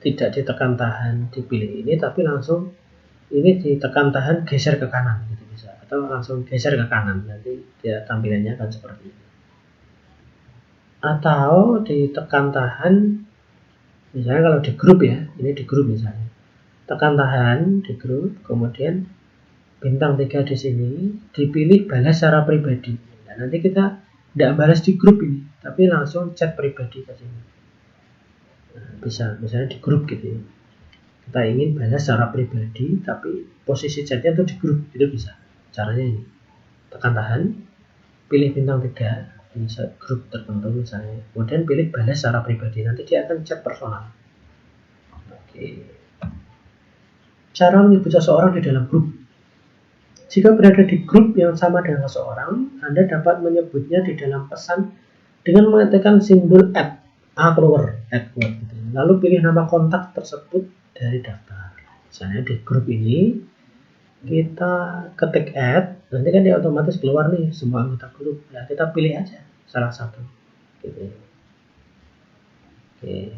tidak ditekan tahan dipilih ini, tapi langsung ini ditekan tahan geser ke kanan gitu bisa, atau langsung geser ke kanan, nanti dia tampilannya akan seperti ini. Atau ditekan tahan, misalnya kalau di grup ya, ini di grup misalnya, tekan tahan di grup, kemudian bintang 3 di sini, dipilih balas secara pribadi. Nah, nanti kita tidak balas di grup ini, tapi langsung chat pribadi ke sini. Nah, bisa misalnya di grup gitu ya. Kita ingin balas secara pribadi, tapi posisi chatnya itu di grup, itu bisa. Caranya ini, tekan tahan, pilih bintang 3 di grup tertentu misalnya, kemudian pilih balas secara pribadi, nanti dia akan chat personal. Oke. Cara menyebut seseorang di dalam grup. Jika berada di grup yang sama dengan seseorang, Anda dapat menyebutnya di dalam pesan dengan mengetikkan simbol @ keluar, gitu. Lalu pilih nama kontak tersebut dari daftar. Misalnya di grup ini kita ketik @, nanti kan dia otomatis keluar nih semua anggota grup. Nah, kita pilih aja salah satu. Gitu. Oke.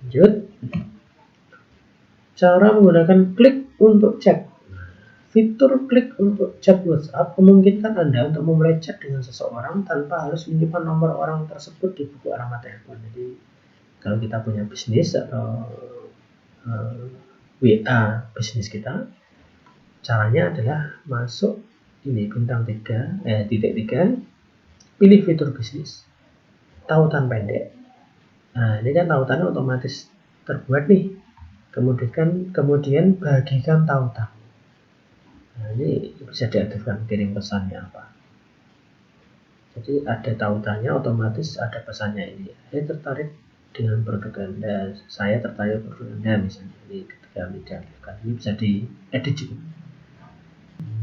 Lanjut. Cara menggunakan klik untuk chat. Fitur klik untuk chat WhatsApp memungkinkan Anda untuk memulai chat dengan seseorang tanpa harus menyimpan nomor orang tersebut di buku alamat telepon. Jadi kalau kita punya bisnis atau WA bisnis kita, caranya adalah masuk ini bintang 3, titik 3, pilih fitur bisnis, tautan pendek. Nah, ini kan tautannya otomatis terbuat nih. Kemudian bagikan tautan. Nah, ini bisa diaktifkan kirim pesannya apa. Jadi ada tautannya, otomatis ada pesannya ini. Saya tertarik dengan produk Anda, saya tertarik produk Anda misalnya. Ini ketika diaktifkan, ini bisa diedit juga.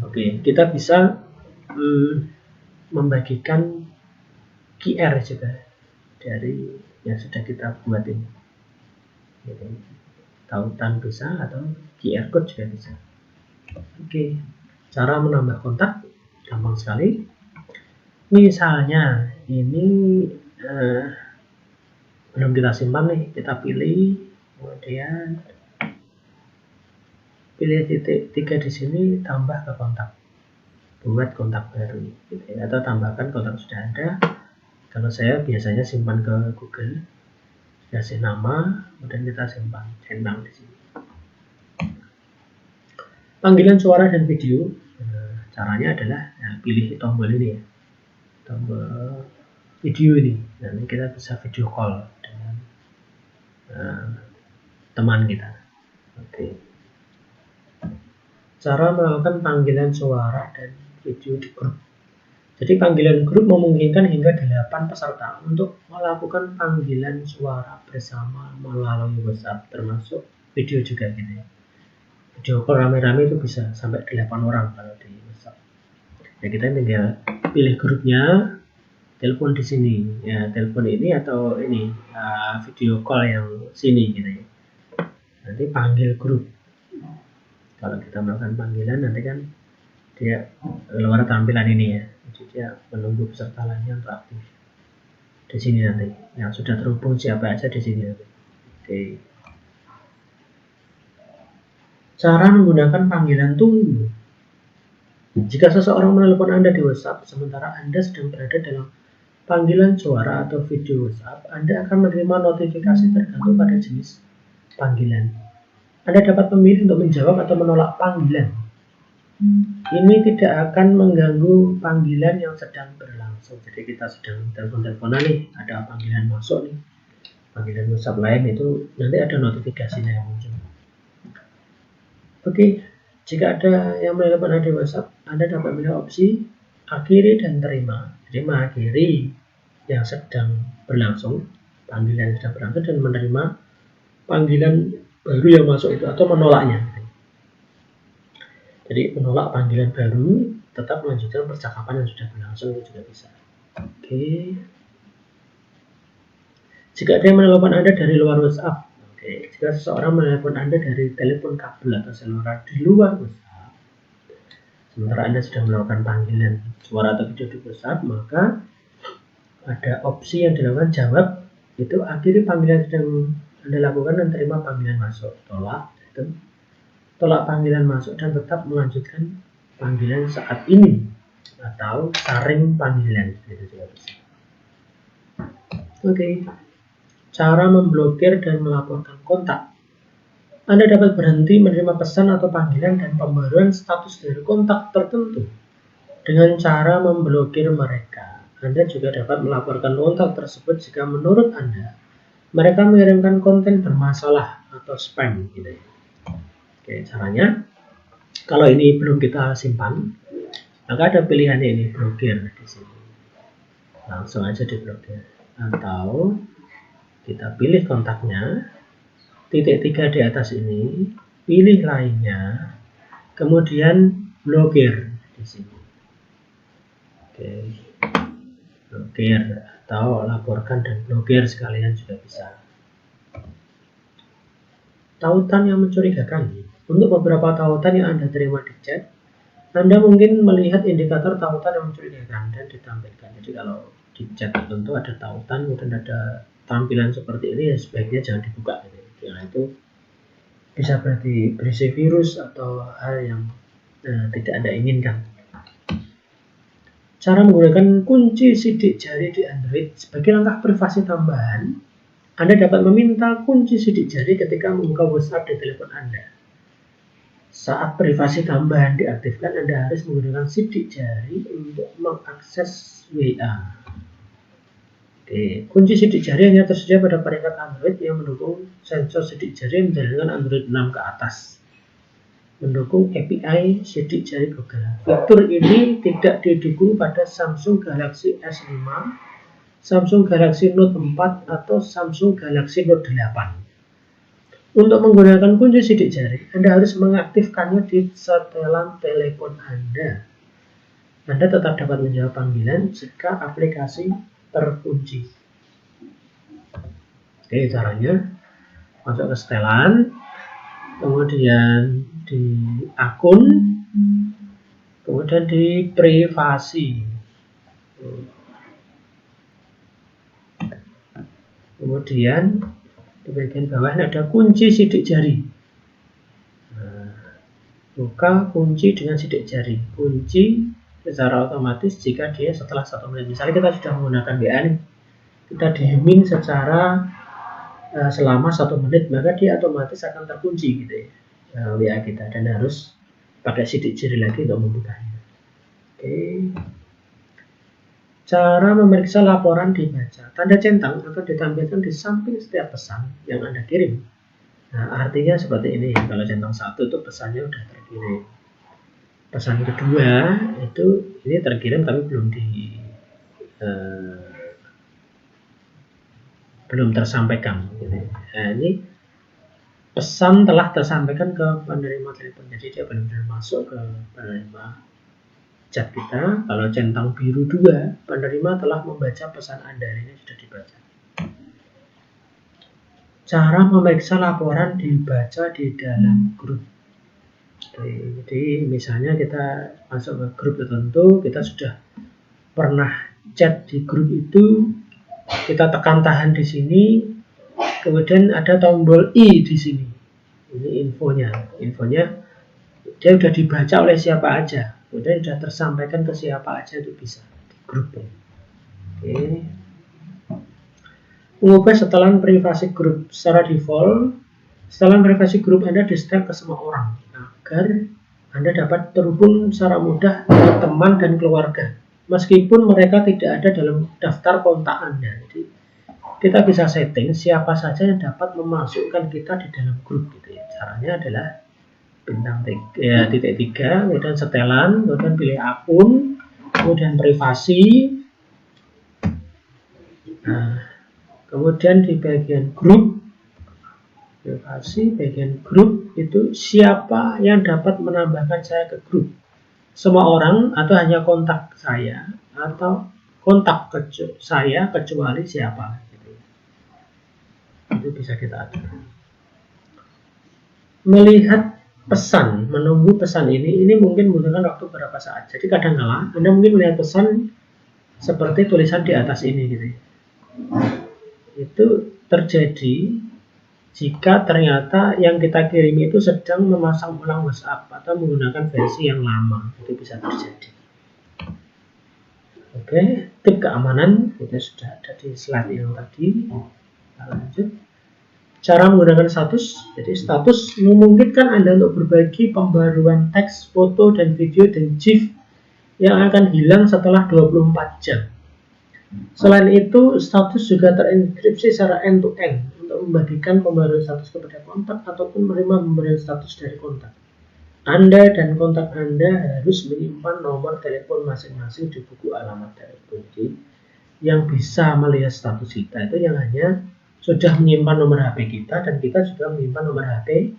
Oke, kita bisa membagikan QR juga dari yang sudah kita buat ini. Jadi, tautan bisa atau QR code juga bisa. Oke, cara menambah kontak gampang sekali. Misalnya ini belum kita simpan nih, kita pilih, kemudian pilih titik 3 di sini, tambah ke kontak, buat kontak baru gitu ya, atau tambahkan kontak sudah ada. Kalau saya biasanya simpan ke Google, kasih nama, kemudian kita simpan, centang di sini. Panggilan suara dan video. Caranya adalah pilih tombol ini ya, tombol video ini. Nanti kita bisa video call dengan teman kita. Oke. Cara melakukan panggilan suara dan video di grup. Jadi panggilan grup memungkinkan hingga 8 peserta untuk melakukan panggilan suara bersama melalui WhatsApp, termasuk video juga gitu ya. Video call rame-rame itu bisa sampai 8 orang kalau di WhatsApp. Ya kita tinggal pilih grupnya, telepon di sini ya, telepon ini atau ini video call yang sini gitu ya. Nanti panggil grup. Kalau kita melakukan panggilan nanti kan dia keluar tampilan ini ya. Jadi dia menunggu peserta lainnya untuk aktif. Di sini nanti yang sudah terhubung siapa aja di sini nanti. Oke. Cara menggunakan panggilan tunggu. Jika seseorang menelpon Anda di WhatsApp sementara Anda sedang berada dalam panggilan suara atau video WhatsApp, Anda akan menerima notifikasi tergantung pada jenis panggilan. Anda dapat memilih untuk menjawab atau menolak panggilan. Ini tidak akan mengganggu panggilan yang sedang berlangsung. Jadi kita sedang telepon-teleponan nih, ada panggilan masuk nih, panggilan WhatsApp lain itu nanti ada notifikasinya yang muncul. Oke, jika ada yang menelpon Anda di WhatsApp, Anda dapat memilih opsi akhiri dan terima. Jadi mengakhiri yang sedang berlangsung, panggilan yang sedang berlangsung, dan menerima panggilan baru yang masuk itu atau menolaknya. Jadi menolak panggilan baru, tetap melanjutkan percakapan yang sudah berlangsung itu juga bisa. Oke. Jika ada yang menelpon Anda dari luar WhatsApp, jika seseorang menelpon Anda dari telepon kabel atau seluler di luar WhatsApp, sementara Anda sedang melakukan panggilan suara atau video di WhatsApp, maka ada opsi yang dilakukan jawab, itu akhiri panggilan sedang Anda lakukan dan terima panggilan masuk. Tolak, itu tolak panggilan masuk dan tetap melanjutkan panggilan saat ini, atau saring panggilan itu juga bisa. Oke. Cara memblokir dan melaporkan kontak. Anda dapat berhenti menerima pesan atau panggilan dan pembaruan status dari kontak tertentu dengan cara memblokir mereka. Anda juga dapat melaporkan kontak tersebut jika menurut Anda mereka mengirimkan konten bermasalah atau spam gitu ya. Oke, caranya kalau ini belum kita simpan, maka ada pilihannya ini, blokir di sini. Langsung aja diblokir. Atau kita pilih kontaknya, titik 3 di atas ini, pilih lainnya, kemudian blokir di sini. Oke, blokir atau laporkan dan blokir sekalian juga bisa. Tautan yang mencurigakan. Untuk beberapa tautan yang Anda terima di chat, Anda mungkin melihat indikator tautan yang mencurigakan dan ditampilkan. Jadi kalau di chat tertentu ada tautan, kemudian ada tampilan seperti ini, ya sebaiknya jangan dibuka gitu. Karena itu bisa berisi virus atau hal yang tidak Anda inginkan. Cara menggunakan kunci sidik jari di Android. Sebagai langkah privasi tambahan, Anda dapat meminta kunci sidik jari ketika membuka WhatsApp di telepon Anda. Saat privasi tambahan diaktifkan, Anda harus menggunakan sidik jari untuk mengakses WA. Oke, kunci sidik jari hanya tersedia pada perangkat Android yang mendukung sensor sidik jari menjalankan Android 6 ke atas. Mendukung API sidik jari Google. Fitur ini tidak didukung pada Samsung Galaxy S5, Samsung Galaxy Note 4, atau Samsung Galaxy Note 8. Untuk menggunakan kunci sidik jari, Anda harus mengaktifkannya di setelan telepon Anda. Anda tetap dapat menjawab panggilan jika aplikasi terkunci. Oke, caranya masuk ke setelan, kemudian di akun, kemudian di privasi, kemudian di bagian bawah ada kunci sidik jari. Buka kunci dengan sidik jari. Kunci secara otomatis jika dia setelah 1 menit. Misalnya kita sudah menggunakan WA nih, kita diemin secara selama 1 menit, maka dia otomatis akan terkunci gitu ya, WA kita, dan harus pakai sidik jari lagi untuk membukanya. Oke. Cara memeriksa laporan dibaca. Tanda centang akan ditampilkan di samping setiap pesan yang Anda kirim. Nah, artinya seperti ini. Kalau centang 1 itu pesannya sudah terkirim. Pesan kedua itu ini terkirim tapi belum tersampaikan gitu. Nah, ini pesan telah tersampaikan ke penerima telepon, jadi dia benar-benar masuk ke penerima chat kita. Kalau centang biru 2, penerima telah membaca pesan Anda, ini sudah dibaca. Cara memeriksa laporan dibaca di dalam grup. Jadi misalnya kita masuk ke grup tertentu, kita sudah pernah chat di grup itu, kita tekan tahan di sini, kemudian ada tombol I di sini. Ini infonya dia sudah dibaca oleh siapa aja, kemudian sudah tersampaikan ke siapa aja, itu bisa di grup. Oke. Mengubah setelan privasi grup. Secara default, setelan privasi grup Anda di-setel ke semua orang agar Anda dapat terhubung secara mudah ke teman dan keluarga, meskipun mereka tidak ada dalam daftar kontak Anda. Jadi kita bisa setting siapa saja yang dapat memasukkan kita di dalam grup gitu ya. Caranya adalah titik 3, kemudian setelan, kemudian pilih akun, kemudian privasi. Nah, kemudian di bagian grup, privasi, bagian grup itu siapa yang dapat menambahkan saya ke grup. Semua orang atau hanya kontak saya atau kontak saya kecuali siapa. Itu bisa kita atur. Melihat pesan, menunggu pesan ini mungkin membutuhkan waktu berapa saat. Jadi kadang-kala Anda mungkin melihat pesan seperti tulisan di atas ini gitu. Itu terjadi jika ternyata yang kita kirim itu sedang memasang ulang WhatsApp atau menggunakan versi yang lama. Itu bisa terjadi. Oke, tip keamanan itu sudah ada di slide yang tadi. Kita lanjut. Cara menggunakan status. Jadi status memungkinkan Anda untuk berbagi pembaruan teks, foto, dan video dan GIF yang akan hilang setelah 24 jam. Selain itu, status juga terenkripsi secara end-to-end untuk membagikan pembaruan status kepada kontak ataupun menerima pemberian status dari kontak. Anda dan kontak Anda harus menyimpan nomor telepon masing-masing di buku alamat telepon. Jadi, yang bisa melihat status kita itu yang hanya sudah menyimpan nomor HP kita, dan kita juga menyimpan nomor HP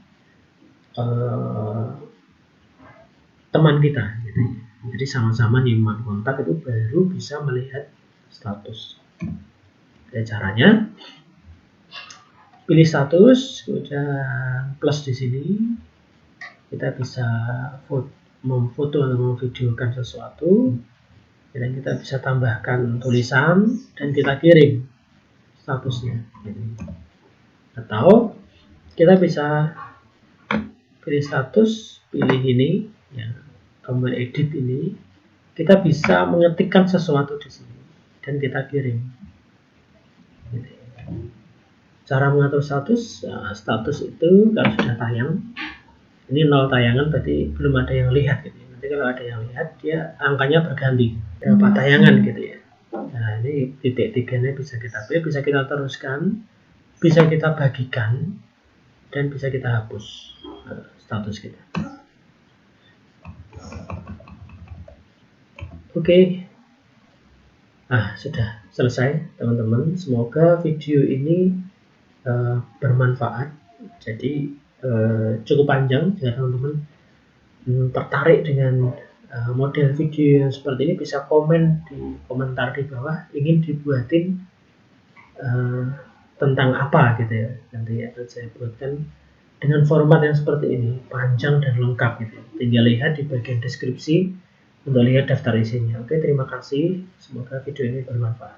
teman kita gitu. Jadi sama-sama nyimpan kontak itu baru bisa melihat status. Oke, caranya pilih status, kemudian plus di sini kita bisa memfoto atau memvideokan sesuatu, dan kita bisa tambahkan tulisan dan kita kirim statusnya. Atau kita bisa pilih status, pilih ini ya, tombol edit ini, kita bisa mengetikkan sesuatu di sini dan kita kirim. Cara mengatur status, status itu kalau sudah tayang, ini 0 tayangan berarti belum ada yang lihat gitu. Nanti kalau ada yang lihat, dia angkanya berganti berapa tayangan gitu ya. Nah, ini titik 3-nya bisa kita pilih, bisa kita teruskan, bisa kita bagikan, dan bisa kita hapus status kita. Oke. Nah, sudah selesai teman-teman. Semoga video ini bermanfaat. Jadi cukup panjang. Jika teman-teman tertarik dengan model video yang seperti ini, bisa komen di komentar di bawah ingin dibuatin tentang apa gitu ya. Nanti akan saya buatkan dengan format yang seperti ini, panjang dan lengkap gitu. Tinggal lihat di bagian deskripsi untuk lihat daftar isinya. Oke, terima kasih. Semoga video ini bermanfaat.